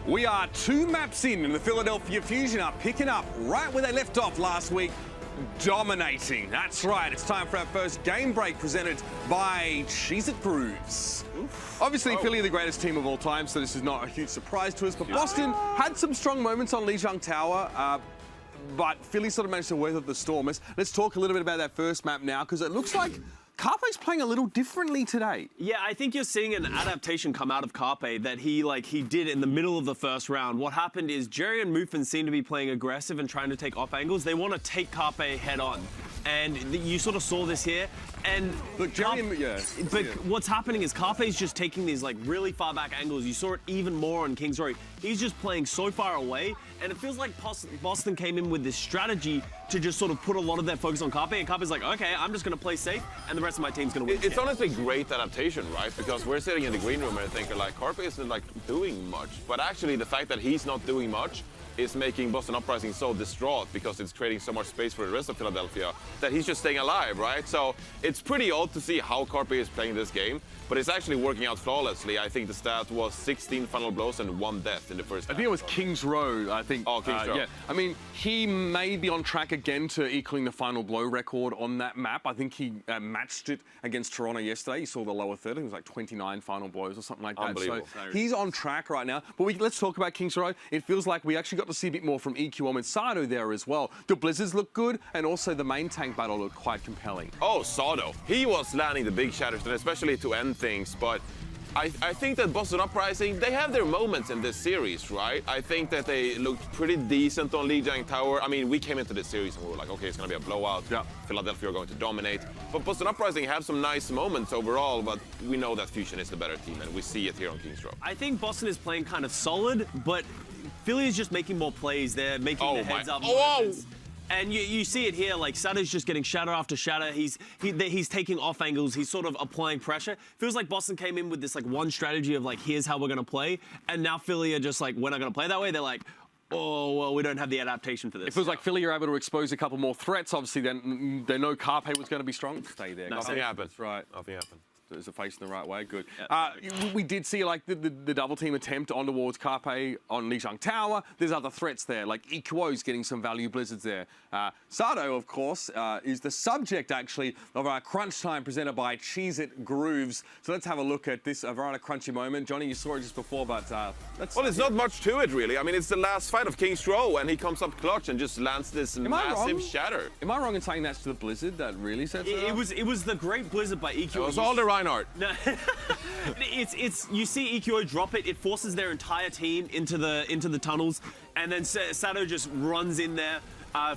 We are 2 maps in, and the Philadelphia Fusion are picking up right where they left off last week, dominating. That's right, it's time for our first game break presented by Cheez It Grooves. Obviously, Philly are the greatest team of all time, so this is not a huge surprise to us, but Boston had some strong moments on Lijiang Tower, but Philly sort of managed to weather the storm. Let's talk a little bit about that first map now, because it looks like Carpe's playing a little differently today. Yeah, I think you're seeing an adaptation come out of Carpe that he did in the middle of the first round. What happened is Jerry and Muffin seem to be playing aggressive and trying to take off angles. They want to take Carpe head on. And you sort of saw this here. And look, Jerry, what's happening is Carpe's just taking these like really far back angles. You saw it even more on Kings Road. He's just playing so far away, and it feels like Boston came in with this strategy to just sort of put a lot of their focus on Carpe, and Carpe's like, okay, I'm just going to play safe, and the rest of my team's going to win. It's honestly great adaptation, right? Because we're sitting in the green room and thinking like, Carpe isn't like doing much, but actually the fact that he's not doing much is making Boston Uprising so distraught because it's creating so much space for the rest of Philadelphia that he's just staying alive, right? So it's pretty odd to see how Carpe is playing this game, but it's actually working out flawlessly. I think the stat was 16 final blows and 1 death in the first half. I think it was Kings Row, I think. Oh, Kings Row. Yeah. I mean, he may be on track again to equaling the final blow record on that map. I think he matched it against Toronto yesterday. You saw the lower third. It was like 29 final blows or something like that. Unbelievable. So he's on track right now. But let's talk about Kings Row. It feels like we actually got to see a bit more from EQM and Sado there as well. The Blizzards look good, and also the main tank battle looked quite compelling. Oh, Sado. He was landing the big shatters, and especially to end things, but I think that Boston Uprising, they have their moments in this series, right? I think that they looked pretty decent on Lijiang Tower. I mean, we came into this series and we were like, okay, it's going to be a blowout. Yeah. Philadelphia are going to dominate. But Boston Uprising have some nice moments overall, but we know that Fusion is the better team, and we see it here on Kings Row. I think Boston is playing kind of solid, but Philly is just making more plays. They're making the heads up. And you see it here, like Sato's just getting shatter after shatter. He's taking off angles. He's sort of applying pressure. Feels like Boston came in with this like one strategy of like, here's how we're gonna play. And now Philly are just like, we're not gonna play that way. They're like, oh, well, we don't have the adaptation for this. It feels like Philly are able to expose a couple more threats. Obviously, then they know Carpe was going to be strong. Stay there. Nothing happened. Right. Nothing happened. Is it facing the right way? Good. We did see like the double team attempt on towards Carpe on Lijiang Tower. There's other threats there, like EQO's getting some value blizzards there. Sado, of course, is the subject actually of our crunch time presented by Cheez It Grooves. So let's have a look at this rather crunchy moment. Johnny, you saw it just before, but let's. Well, there's not much to it really. I mean, it's the last fight of Kings Row, and he comes up clutch and just lands this massive shatter. Am I wrong in saying that's to the blizzard that really sets it up? It was the great blizzard by EQO. It was all the Reinhardt. No, it's you see EQO drop it. It forces their entire team into the tunnels, and then Sado just runs in there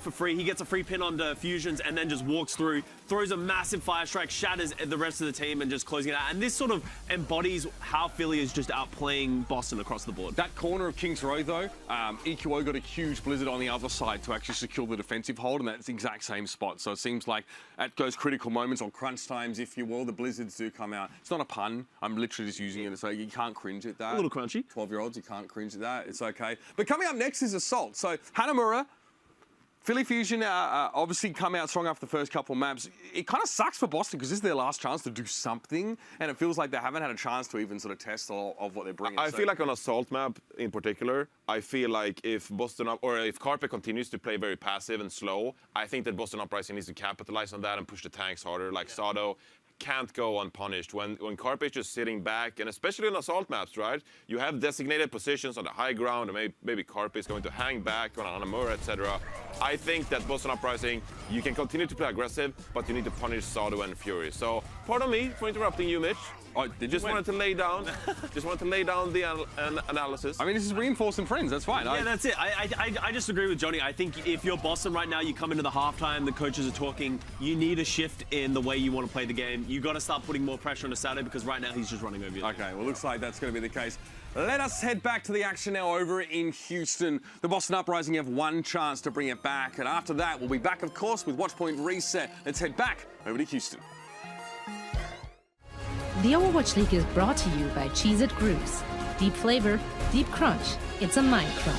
for free. He gets a free pin onto Fusions, and then just walks through, throws a massive fire strike, shatters the rest of the team, and just closing it out. And this sort of embodies how Philly is just outplaying Boston across the board. That corner of Kings Row, though, EQO got a huge blizzard on the other side to actually secure the defensive hold, and that's the exact same spot. So it seems like at those critical moments on crunch times, if you will, the blizzards do come out. It's not a pun. I'm literally just using it so you can't cringe at that. A little crunchy. 12-year-olds, you can't cringe at that. It's okay. But coming up next is Assault. So Hanamura, Philly Fusion obviously come out strong after the first couple of maps. It kind of sucks for Boston because this is their last chance to do something, and it feels like they haven't had a chance to even sort of test all of what they're bringing. I feel like on Assault map in particular, I feel like if if Carpe continues to play very passive and slow, I think that Boston Uprising needs to capitalize on that and push the tanks harder. Like Sado can't go unpunished when Carpe is just sitting back, and especially on Assault maps, right? You have designated positions on the high ground, and maybe Carpe is going to hang back on Hanamura, etc. I think that Boston Uprising, you can continue to play aggressive, but you need to punish Sado and Fury. So, pardon me for interrupting you, Mitch. Just wanted to lay down the analysis. I mean, this is reinforcing friends. That's fine. Yeah, that's it. I just agree with Johnny. I think if you're Boston right now, you come into the halftime, the coaches are talking. You need a shift in the way you want to play the game. You got to start putting more pressure on Sado because right now he's just running over you. Okay, well, looks like that's going to be the case. Let us head back to the action now over in Houston. The Boston Uprising have one chance to bring it back, and after that, we'll be back, of course, with Watchpoint Reset. Let's head back over to Houston. The Overwatch League is brought to you by Cheez It Grooves. Deep flavor, deep crunch. It's a mind crunch.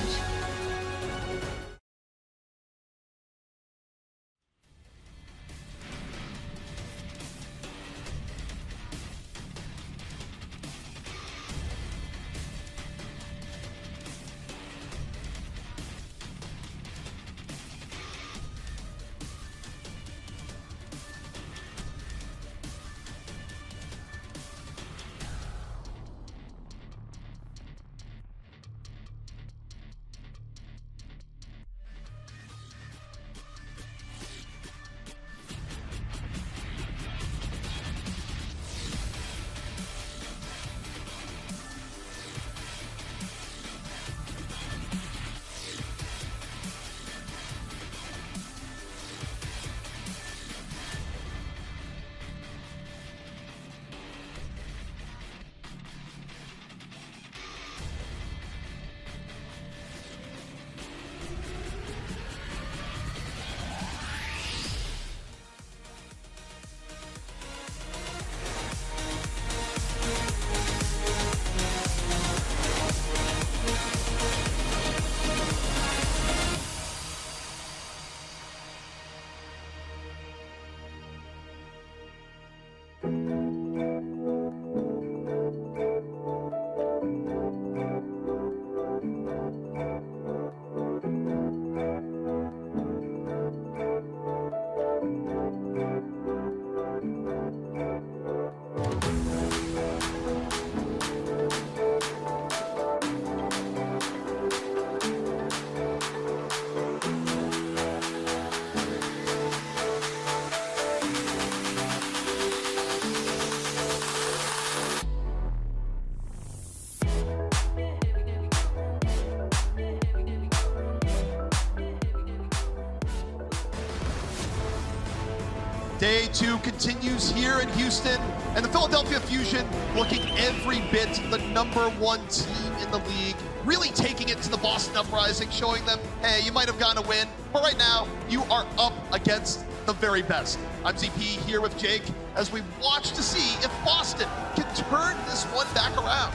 Day 2 continues here in Houston, and the Philadelphia Fusion looking every bit the #1 team in the league, really taking it to the Boston Uprising, showing them, hey, you might have gotten a win, but right now you are up against the very best. I'm ZP here with Jake as we watch to see if Boston can turn this one back around.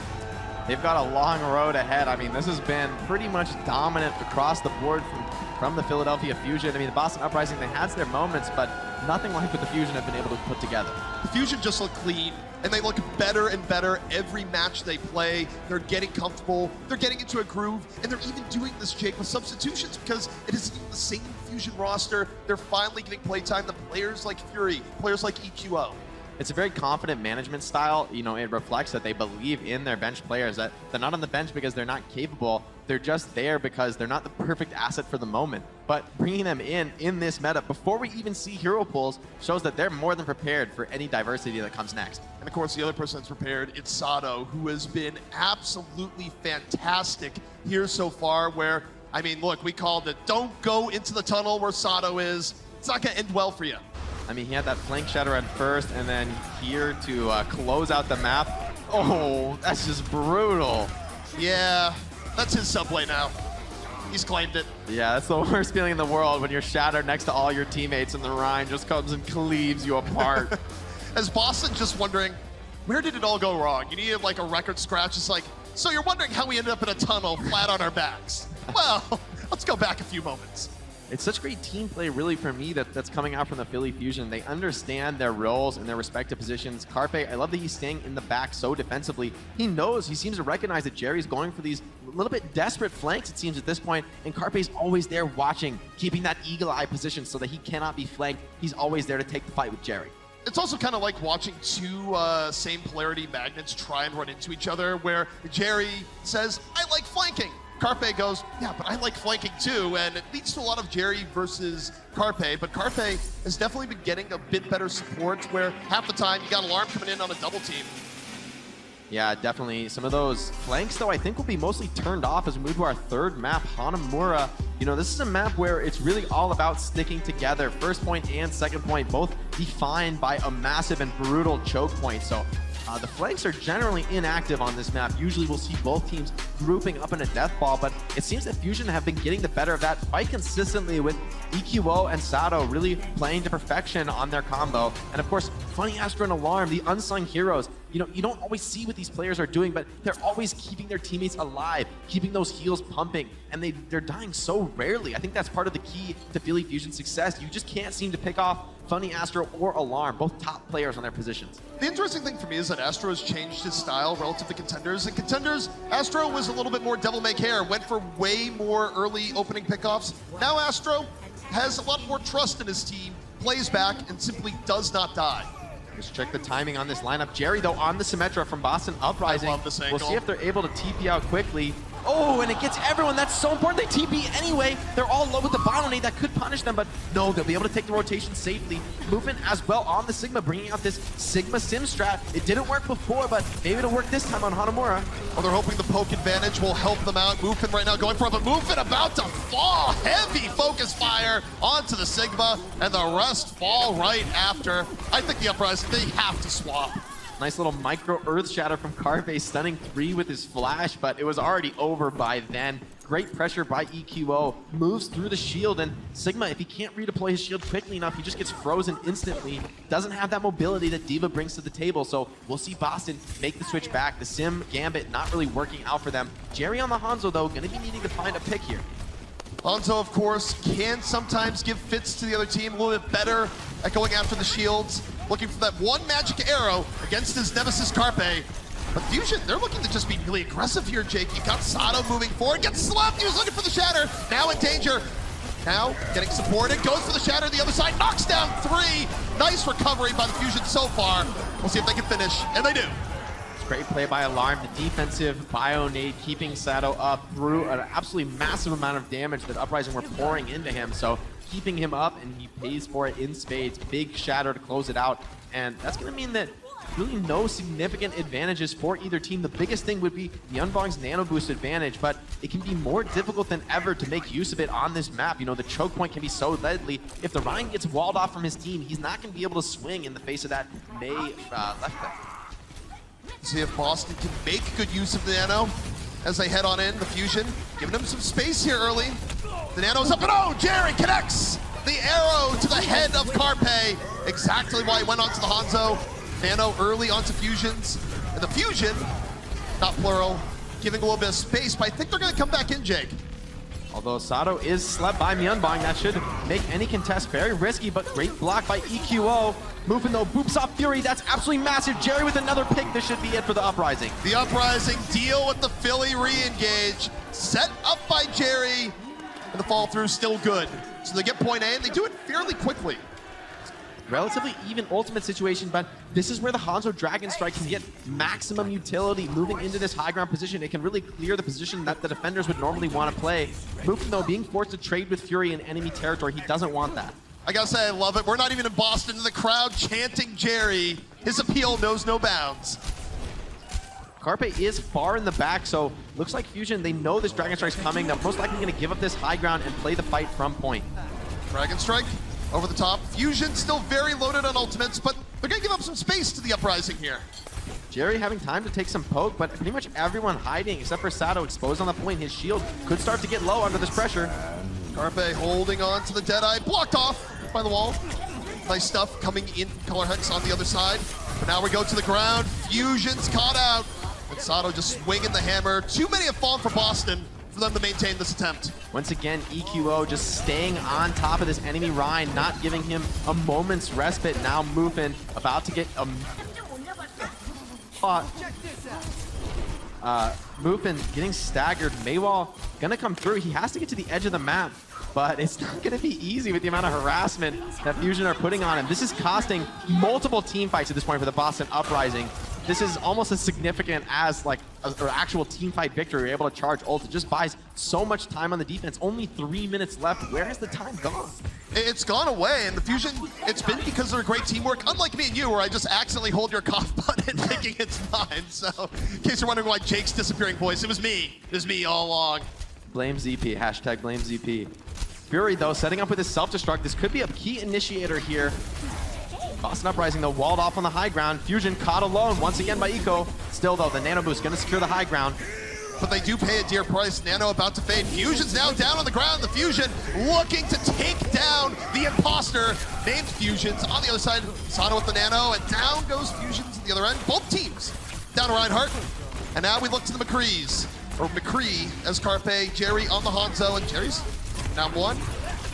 They've got a long road ahead. I mean, this has been pretty much dominant across the board from the Philadelphia Fusion. I mean, the Boston Uprising, they had their moments, but nothing like what the Fusion have been able to put together. The Fusion just look clean, and they look better and better every match they play. They're getting comfortable, they're getting into a groove, and they're even doing this, Jake, with substitutions because it isn't even the same Fusion roster. They're finally getting playtime to players like Fury, players like EQO. It's a very confident management style. You know, it reflects that they believe in their bench players, that they're not on the bench because they're not capable. They're just there because they're not the perfect asset for the moment. But bringing them in this meta before we even see hero pools shows that they're more than prepared for any diversity that comes next. And of course, the other person that's prepared, it's Sado, who has been absolutely fantastic here so far, where, I mean, look, we called it, don't go into the tunnel where Sado is. It's not gonna end well for you. I mean, he had that flank shatter at first, and then here to close out the map. Oh, that's just brutal. Yeah, that's his subway now. He's claimed it. Yeah, that's the worst feeling in the world when you're shattered next to all your teammates and the Rhine just comes and cleaves you apart. As Boston just wondering, where did it all go wrong? You needed like a record scratch. It's like, so you're wondering how we ended up in a tunnel flat on our backs. Well, let's go back a few moments. It's such great team play, really, for me, that's coming out from the Philly Fusion. They understand their roles and their respective positions. Carpe, I love that he's staying in the back so defensively. He knows, he seems to recognize that Jerry's going for these little bit desperate flanks, it seems, at this point, and Carpe's always there watching, keeping that eagle eye position so that he cannot be flanked. He's always there to take the fight with Jerry. It's also kind of like watching two same polarity magnets try and run into each other, where Jerry says, I like flanking. Carpe goes, yeah, but I like flanking too, and it leads to a lot of Jerry versus Carpe, but Carpe has definitely been getting a bit better support, where half the time you got Alarm coming in on a double team. Yeah, definitely. Some of those flanks, though, I think will be mostly turned off as we move to our third map, Hanamura. You know, this is a map where it's really all about sticking together. First point and second point, both defined by a massive and brutal choke point. So the flanks are generally inactive on this map. Usually we'll see both teams grouping up in a death ball, but it seems that Fusion have been getting the better of that quite consistently, with EQO and Sado really playing to perfection on their combo. And of course, Funny Astro and Alarm, the unsung heroes. You know, you don't always see what these players are doing, but they're always keeping their teammates alive, keeping those heals pumping, and they're dying so rarely. I think that's part of the key to Philly Fusion's success. You just can't seem to pick off Funny Astro or Alarm, both top players on their positions. The interesting thing for me is that Astro has changed his style relative to Contenders. In Contenders, Astro was a little bit more devil may care, went for way more early opening pickoffs. Now Astro has a lot more trust in his team, plays back, and simply does not die. Let's check the timing on this lineup. Jerry, though, on the Symmetra from Boston Uprising. I love this angle. We'll see if they're able to TP out quickly. Oh, and it gets everyone. That's so important. They TP anyway. They're all low with the Bottle Nade. That could punish them, but no, they'll be able to take the rotation safely. Movement as well on the Sigma, bringing out this Sigma Sim strat. It didn't work before, but maybe it'll work this time on Hanamura. Well, they're hoping the poke advantage will help them out. Movement right now going for it, but Movement about to fall. Heavy focus fire onto the Sigma, and the rest fall right after. I think the Uprising, they have to swap. Nice little micro Earth Shatter from Carpe, stunning 3 with his flash, but it was already over by then. Great pressure by EQO, moves through the shield, and Sigma, if he can't redeploy his shield quickly enough, he just gets frozen instantly. Doesn't have that mobility that D.Va brings to the table, so we'll see Boston make the switch back. The Sim Gambit not really working out for them. Jerry on the Hanzo, though, gonna be needing to find a pick here. Hanzo, of course, can sometimes give fits to the other team, a little bit better at going after the shields, looking for that one magic arrow against his nemesis Carpe. But Fusion, they're looking to just be really aggressive here, Jake. You got Sado moving forward, gets slapped, he was looking for the shatter, now in danger. Now getting supported, goes for the shatter the other side, knocks down 3. Nice recovery by the Fusion so far. We'll see if they can finish, and they do. Great play by Alarm, the defensive Bio Nade keeping Sado up through an absolutely massive amount of damage that Uprising were pouring into him. So keeping him up, and he pays for it in spades. Big shatter to close it out. And that's going to mean that really no significant advantages for either team. The biggest thing would be the Unbong's nano boost advantage, but it can be more difficult than ever to make use of it on this map. You know, the choke point can be so deadly. If the Ryan gets walled off from his team, he's not going to be able to swing in the face of that May left back. See if Boston can make good use of the nano as they head on in. The Fusion giving him some space here early. The nano's up and oh, Jerry connects the arrow to the head of Carpe. Exactly why he went onto the Hanzo. Nano early onto Fusions. And the Fusion, not plural, giving a little bit of space, but I think they're going to come back in, Jake. Although Sato is slept by Myeonbong, that should make any contest very risky, but great block by EQO. Moving though, boops off Fury, that's absolutely massive. Jerry with another pick, this should be it for the Uprising. The Uprising deal with the Philly re-engage. Set up by Jerry, and the fall through still good. So they get point A, and they do it fairly quickly. Relatively even ultimate situation, but this is where the Hanzo Dragon Strike can get maximum utility. Moving into this high ground position, it can really clear the position that the defenders would normally want to play. Mufin, though, being forced to trade with Fury in enemy territory, he doesn't want that. I gotta say, I love it. We're not even in Boston, and the crowd chanting Jerry. His appeal knows no bounds. Carpe is far in the back, so looks like Fusion, they know this Dragon Strike's coming. They're most likely going to give up this high ground and play the fight from point. Dragon Strike over the top. Fusion still very loaded on ultimates, but they're going to give up some space to the Uprising here. Jerry having time to take some poke, but pretty much everyone hiding except for Sato exposed on the point. His shield could start to get low under this pressure. Carpe holding on to the Deadeye, blocked off by the wall. Nice stuff coming in from Color Hex on the other side. But now we go to the ground. Fusion's caught out. And Sato just swinging the hammer. Too many have fallen for Boston for them to maintain this attempt. Once again, EQO just staying on top of this enemy Ryan, not giving him a moment's respite. Now Mufin about to get a Mufin getting staggered. Maywall gonna come through. He has to get to the edge of the map, but it's not gonna be easy with the amount of harassment that Fusion are putting on him. This is costing multiple team fights at this point for the Boston Uprising. This is almost as significant as like an actual team fight victory. You're able to charge ult. It just buys so much time on the defense. Only 3 minutes left. Where has the time gone? It's gone away, and the Fusion, it's been because they're great teamwork, unlike me and you, where I just accidentally hold your cough button thinking it's mine. So, in case you're wondering why Jake's disappearing voice, it was me. It was me all along. Blame ZP. Hashtag blame ZP. Fury, though, setting up with his self-destruct. This could be a key initiator here. Boston Uprising, though, walled off on the high ground. Fusion caught alone once again by Eco. Still, though, the Nano Boost going to secure the high ground. But they do pay a dear price. Nano about to fade. Fusion's now down on the ground. The Fusion looking to take down the imposter named Fusions. On the other side, Sato with the Nano, and down goes Fusions at the other end. Both teams down to Reinhardt. And now we look to the McCrees, or McCree as Carpe, Jerry on the Hanzo, and Jerry's now one.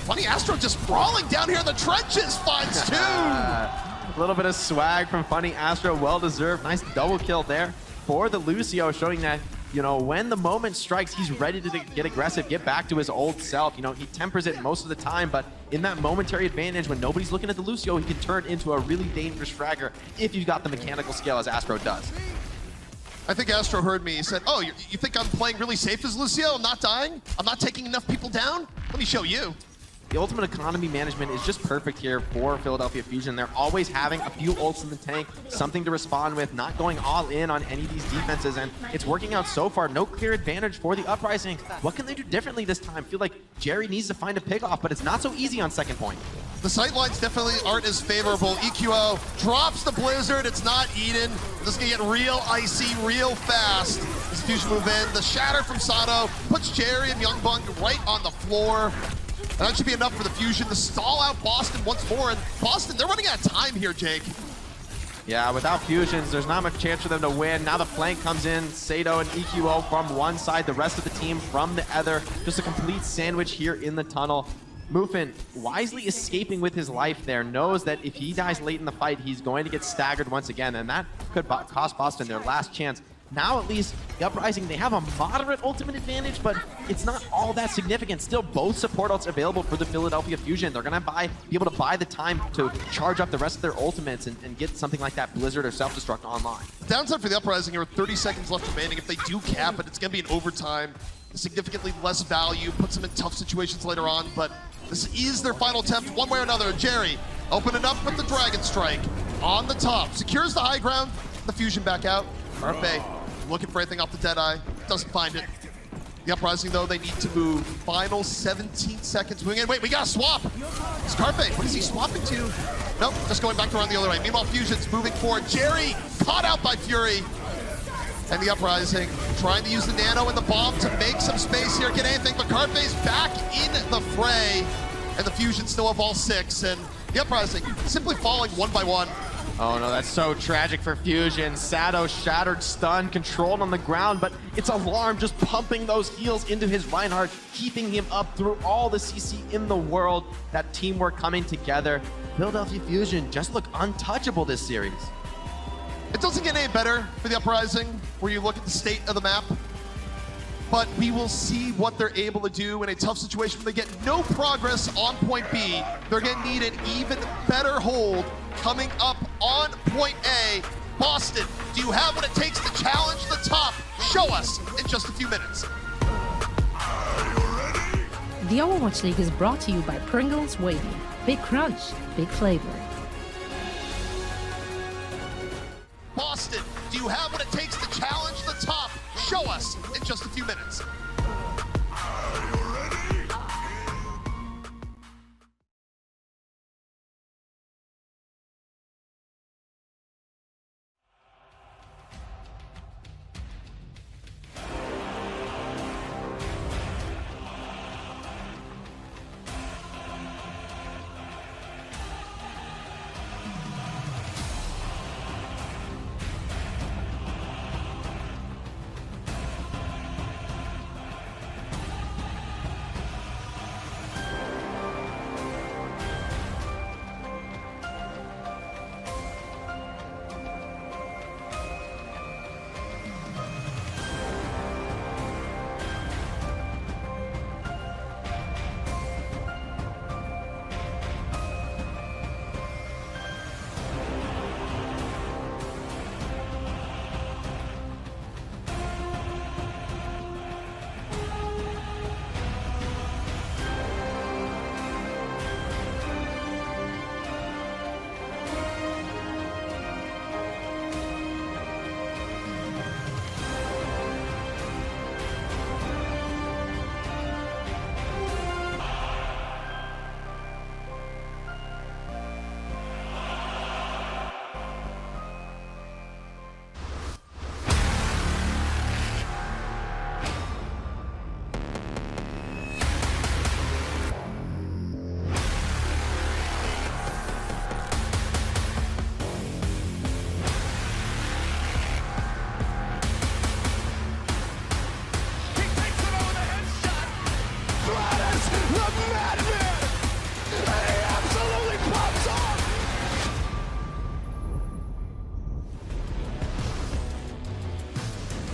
Funny Astro just sprawling down here in the trenches, finds two. A little bit of swag from Funny Astro, well-deserved. Nice double kill there for the Lucio, showing that, you know, when the moment strikes, he's ready to get aggressive, get back to his old self. You know, he tempers it most of the time, but in that momentary advantage, when nobody's looking at the Lucio, he can turn into a really dangerous fragger if you've got the mechanical skill, as Astro does. I think Astro heard me. He said, oh, you think I'm playing really safe as Lucio? I'm not dying? I'm not taking enough people down? Let me show you. The ultimate economy management is just perfect here for Philadelphia Fusion. They're always having a few ults in the tank, something to respond with, not going all in on any of these defenses, and it's working out so far. No clear advantage for the Uprising. What can they do differently this time? I feel like Jerry needs to find a pick-off, but it's not so easy on second point. The sightlines definitely aren't as favorable. EQO drops the Blizzard. It's not Eden. This is going to get real icy real fast as Fusion move in. The Shatter from Sato puts Jerry and Myeonbong right on the floor. And that should be enough for the Fusion to stall out Boston once more. And Boston, they're running out of time here, Jake. Yeah, without Fusions, there's not much chance for them to win. Now the flank comes in. Sato and EQO from one side, the rest of the team from the other. Just a complete sandwich here in the tunnel. Mufin wisely escaping with his life there, knows that if he dies late in the fight, he's going to get staggered once again, and that could cost Boston their last chance. Now, at least, the Uprising, they have a moderate ultimate advantage, but it's not all that significant. Still, both support ults available for the Philadelphia Fusion. They're going to be able to buy the time to charge up the rest of their ultimates and get something like that Blizzard or Self-Destruct online. The downside for the Uprising are 30 seconds left remaining. If they do cap it, it's going to be an overtime. Significantly less value, puts them in tough situations later on, but this is their final attempt one way or another. Jerry opening up with the Dragon Strike. on the top. Secures the high ground. The Fusion back out. Carpe looking for anything off the Deadeye. Doesn't find it. The Uprising, though, they need to move. Final 17 seconds. Moving in. Wait, we got a swap. It's Carpe. What is he swapping to? Nope, just going back around the other way. Meanwhile, Fusion's moving forward. Jerry caught out by Fury. And the Uprising trying to use the nano and the bomb to make some space here, get anything, but Carpe's back in the fray. And the Fusion still have all 6, and the Uprising simply falling one by one. Oh no, that's so tragic for Fusion. Sado shattered, stunned, controlled on the ground, but it's Alarm just pumping those heals into his Reinhardt, keeping him up through all the CC in the world. That teamwork coming together. Philadelphia Fusion just look untouchable this series. It doesn't get any better for the Uprising, where you look at the state of the map. But we will see what they're able to do in a tough situation when they get no progress on point B. They're going to need an even better hold coming up on point A. Boston, do you have what it takes to challenge the top? Show us in just a few minutes. The Overwatch League is brought to you by Pringles Wavy. Big crunch, big flavor. Boston, do you have what it takes to challenge the top? Show us in just a few minutes.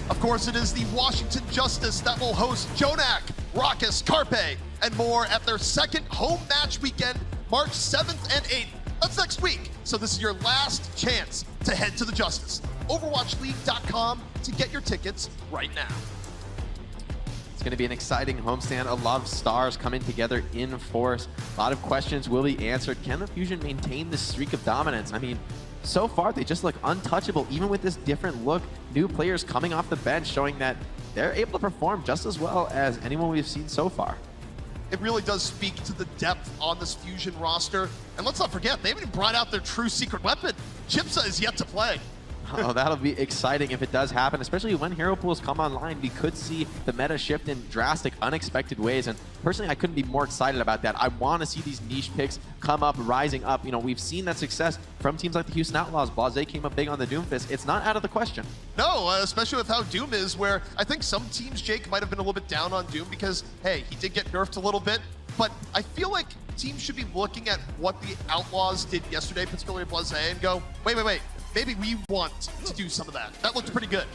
Of course, it is the Washington Justice that will host Jonak, Raucus, Carpe, and more at their second home match weekend, March 7th and 8th. That's next week. So this is your last chance to head to the Justice. OverwatchLeague.com to get your tickets right now. It's going to be an exciting homestand. A lot of stars coming together in force. A lot of questions will be answered. Can the Fusion maintain this streak of dominance? I mean, so far they just look untouchable, even with this different look. New players coming off the bench showing that they're able to perform just as well as anyone we've seen so far. It really does speak to the depth on this Fusion roster. And let's not forget, they haven't even brought out their true secret weapon. Chipsa is yet to play. Oh, that'll be exciting if it does happen, especially when hero pools come online. We could see the meta shift in drastic, unexpected ways, and personally, I couldn't be more excited about that. I want to see these niche picks come up, rising up. You know, we've seen that success from teams like the Houston Outlaws. Blase came up big on the Doomfist. It's not out of the question. No, especially with how Doom is, where I think some teams, Jake, might have been a little bit down on Doom because, hey, he did get nerfed a little bit, but I feel like teams should be looking at what the Outlaws did yesterday, particularly Blase, and go, wait. Maybe we want to do some of that. That looked pretty good.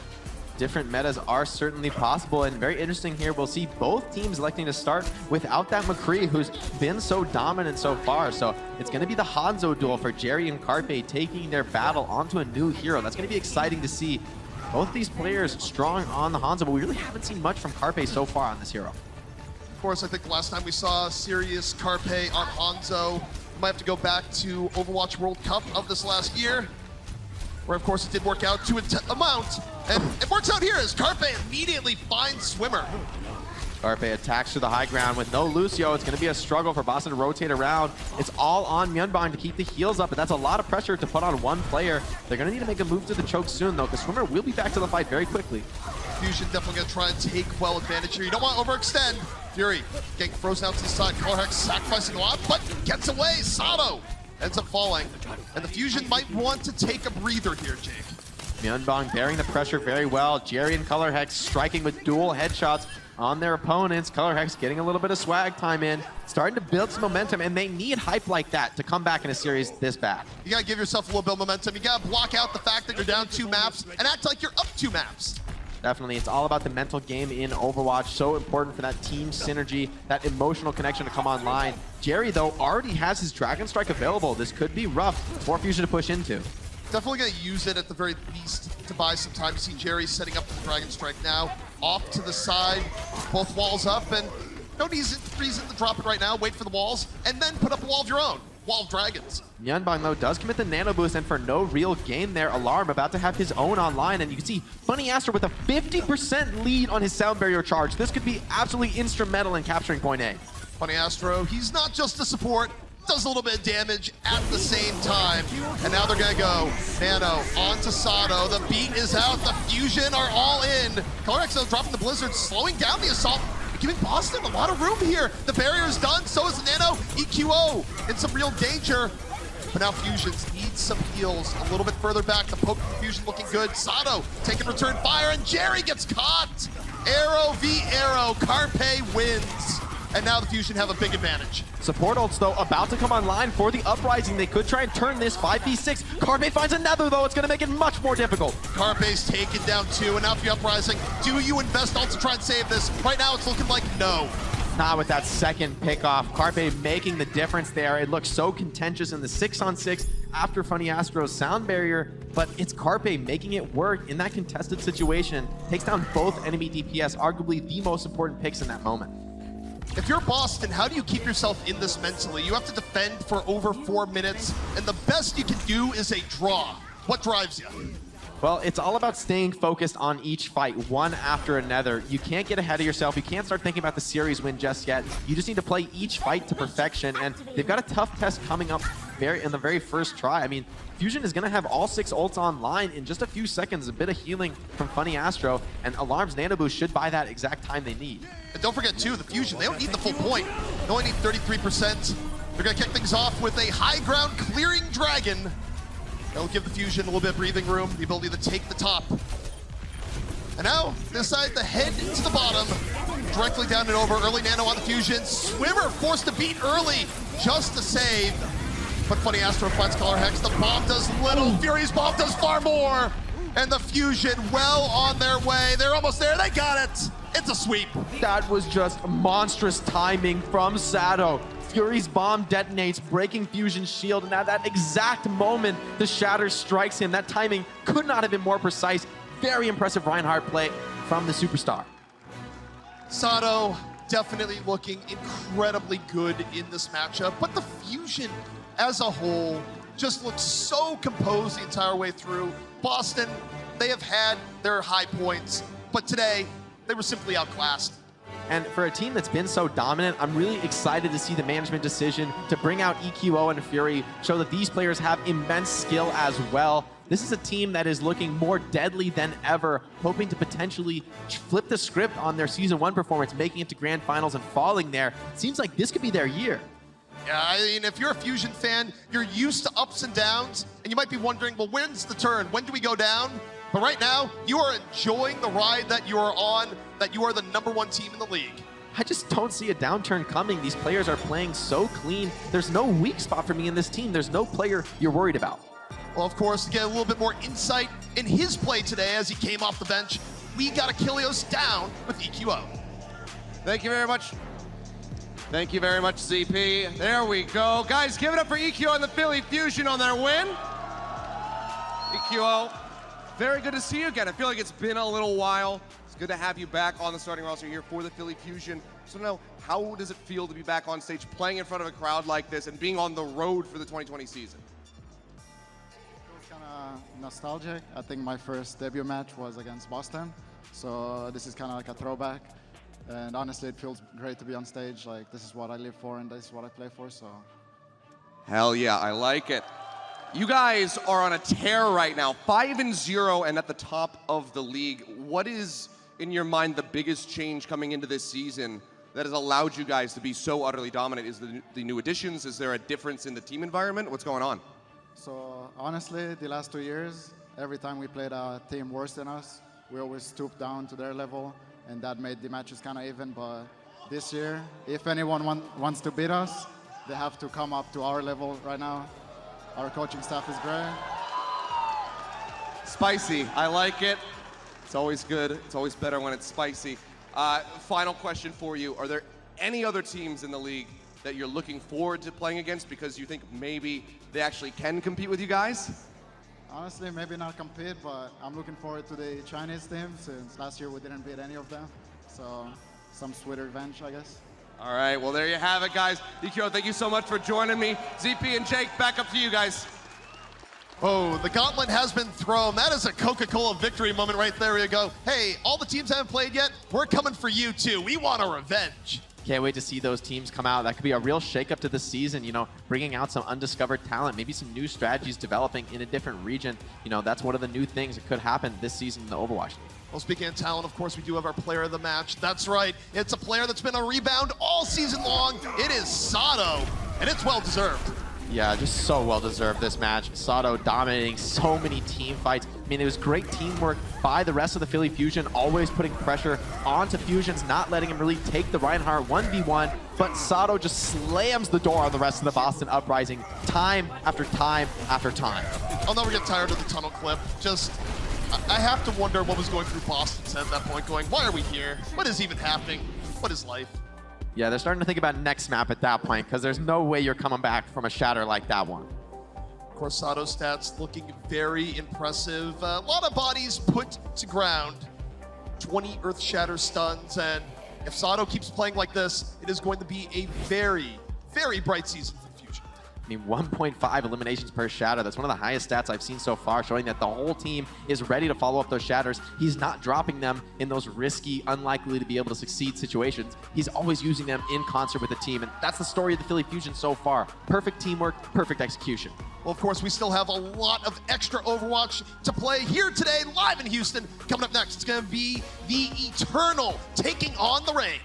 Different metas are certainly possible, and very interesting here. We'll see both teams electing to start without that McCree, who's been so dominant so far. So it's going to be the Hanzo duel for Jerry and Carpe, taking their battle onto a new hero. That's going to be exciting to see. Both these players strong on the Hanzo, but we really haven't seen much from Carpe so far on this hero. Of course, I think the last time we saw serious Carpe on Hanzo We might have to go back to Overwatch World Cup of this last year, where of course it did work out to an amount, and it works out here as Carpe immediately finds Swimmer. Carpe attacks to the high ground with no Lucio. It's going to be a struggle for Boston to rotate around. It's all on Myeonbong to keep the heals up, but that's a lot of pressure to put on one player. They're going to need to make a move to the choke soon, though, because Swimmer will be back to the fight very quickly. Fusion definitely going to try and take well advantage here. You don't want to overextend. Fury getting frozen out to the side. Colorhex sacrificing a lot, but gets away. Sato ends up falling, and the Fusion might want to take a breather here, Jake. Myeonbong bearing the pressure very well. Jerry and Colorhex striking with dual headshots on their opponents. Colorhex getting a little bit of swag time in, starting to build some momentum, and they need hype like that to come back in a series this bad. You gotta give yourself a little bit of momentum. You gotta block out the fact that you're down 2 maps and act like you're up 2 maps. Definitely, it's all about the mental game in Overwatch. So important for that team synergy, that emotional connection to come online. Jerry, though, already has his Dragon Strike available. This could be rough for Fusion to push into. Definitely going to use it at the very least to buy some time. You see Jerry setting up the Dragon Strike now. Off to the side, both walls up, and no reason to drop it right now. Wait for the walls, and then put up a wall of your own. Wall of Dragons. Myeonbong, though, does commit the nano boost, and for no real gain there, Alarm about to have his own online, and you can see Funny Astro with a 50% lead on his sound barrier charge. This could be absolutely instrumental in capturing point A. Funny Astro, he's not just a support, does a little bit of damage at the same time. And now they're gonna go Nano onto Sato. The beat is out, the Fusion are all in. Colorhex dropping the Blizzard, slowing down the assault, giving Boston a lot of room here. The barrier is done, so is Nano. EQO in some real danger. But now Fusions need some heals a little bit further back. The poke from Fusion looking good. Sato taking return fire, and Jerry gets caught. Arrow v Arrow, Carpe wins. And now the Fusion have a big advantage. Support ults, though, about to come online for the Uprising. They could try and turn this 5v6. Carpe finds another, though. It's going to make it much more difficult. Carpe's taken down 2, and now for the Uprising, do you invest ult to try and save this? Right now, it's looking like no. Not with that second pickoff. Carpe making the difference there. It looks so contentious in the 6-on-6 after Funny Astro's sound barrier, but it's Carpe making it work in that contested situation. Takes down both enemy DPS, arguably the most important picks in that moment. If you're Boston, how do you keep yourself in this mentally? You have to defend for over 4 minutes, and the best you can do is a draw. What drives you? Well, it's all about staying focused on each fight, one after another. You can't get ahead of yourself. You can't start thinking about the series win just yet. You just need to play each fight to perfection, and they've got a tough test coming up in the very first try. I mean, Fusion is going to have all 6 ults online in just a few seconds. A bit of healing from Funny Astro, and Alarm's Nano Boost should buy that exact time they need. And don't forget, too, the Fusion, they don't need the full point. They only need 33%. They're going to kick things off with a high ground clearing Dragon. That'll give the Fusion a little bit of breathing room, the ability to take the top. And now, they decide to head into the bottom, directly down and over. Early Nano on the Fusion. Swimmer forced to beat early just to save. But Funny Astro finds Colorhex. The bomb does little. Fury's bomb does far more. And the Fusion well on their way. They're almost there. They got it. It's a sweep. That was just monstrous timing from Sato. Fury's bomb detonates, breaking Fusion's shield, and at that exact moment, the Shatter strikes him. That timing could not have been more precise. Very impressive Reinhardt play from the superstar. Sato definitely looking incredibly good in this matchup, but the Fusion as a whole just looks so composed the entire way through. Boston, they have had their high points, but today they were simply outclassed. And for a team that's been so dominant, I'm really excited to see the management decision to bring out EQO and Fury, show that these players have immense skill as well. This is a team that is looking more deadly than ever, hoping to potentially flip the script on their Season 1 performance, making it to Grand Finals and falling there. Seems like this could be their year. Yeah, I mean, if you're a Fusion fan, you're used to ups and downs, and you might be wondering, well, when's the turn? When do we go down? But right now, you are enjoying the ride that you are on, that you are the #1 team in the league. I just don't see a downturn coming. These players are playing so clean. There's no weak spot for me in this team. There's no player you're worried about. Well, of course, to get a little bit more insight in his play today as he came off the bench, we got Achilleos down with EQO. Thank you very much. Thank you very much, ZP. There we go. Guys, give it up for EQO and the Philly Fusion on their win. EQO, very good to see you again. I feel like it's been a little while. It's good to have you back on the starting roster here for the Philly Fusion. So now, how does it feel to be back on stage, playing in front of a crowd like this, and being on the road for the 2020 season? It was kind of nostalgic. I think my first debut match was against Boston, so this is kind of like a throwback. And honestly, it feels great to be on stage. Like, this is what I live for, and this is what I play for, so. Hell yeah, I like it. You guys are on a tear right now, 5-0 and at the top of the league. What is, in your mind, the biggest change coming into this season that has allowed you guys to be so utterly dominant? Is the new additions? Is there a difference in the team environment? What's going on? So honestly, the last 2 years, every time we played a team worse than us, we always stooped down to their level, and that made the matches kind of even. But this year, if anyone wants to beat us, they have to come up to our level right now. Our coaching staff is great. Spicy, I like it. It's always good. It's always better when it's spicy. Final question for you. Are there any other teams in the league that you're looking forward to playing against because you think maybe they actually can compete with you guys? Honestly, maybe not compete, but I'm looking forward to the Chinese team since last year we didn't beat any of them. So some sweet revenge, I guess. All right, well, there you have it, guys. Ikyo, thank you so much for joining me. ZP and Jake, back up to you guys. Oh, the gauntlet has been thrown. That is a Coca-Cola victory moment right there. You go, hey, all the teams haven't played yet. We're coming for you, too. We want a revenge. Can't wait to see those teams come out. That could be a real shakeup to the season, you know, bringing out some undiscovered talent, maybe some new strategies developing in a different region. You know, that's one of the new things that could happen this season in the Overwatch League. Well, speaking of talent, of course, we do have our player of the match. That's right. It's a player that's been a rebound all season long. It is Sato, and it's well-deserved. Yeah, just so well-deserved this match. Sato dominating so many team fights. I mean, it was great teamwork by the rest of the Philly Fusion, always putting pressure onto Fusions, not letting him really take the Reinhardt 1v1, but Sato just slams the door on the rest of the Boston Uprising time after time after time. I'll never get tired of the tunnel clip. Just, I have to wonder what was going through Boston's head at that point, going, why are we here? What is even happening? What is life? Yeah, they're starting to think about next map at that point, because there's no way you're coming back from a shatter like that one. Of course, Sato's stats looking very impressive. A lot of bodies put to ground. 20 Earth Shatter stuns, and if Sato keeps playing like this, it is going to be a very, very bright season for the Fusion. I mean, 1.5 eliminations per shatter. That's one of the highest stats I've seen so far, showing that the whole team is ready to follow up those shatters. He's not dropping them in those risky, unlikely to be able to succeed situations. He's always using them in concert with the team, and that's the story of the Philly Fusion so far. Perfect teamwork, perfect execution. Well, of course, we still have a lot of extra Overwatch to play here today, live in Houston. Coming up next, it's going to be the Eternal taking on the Reign.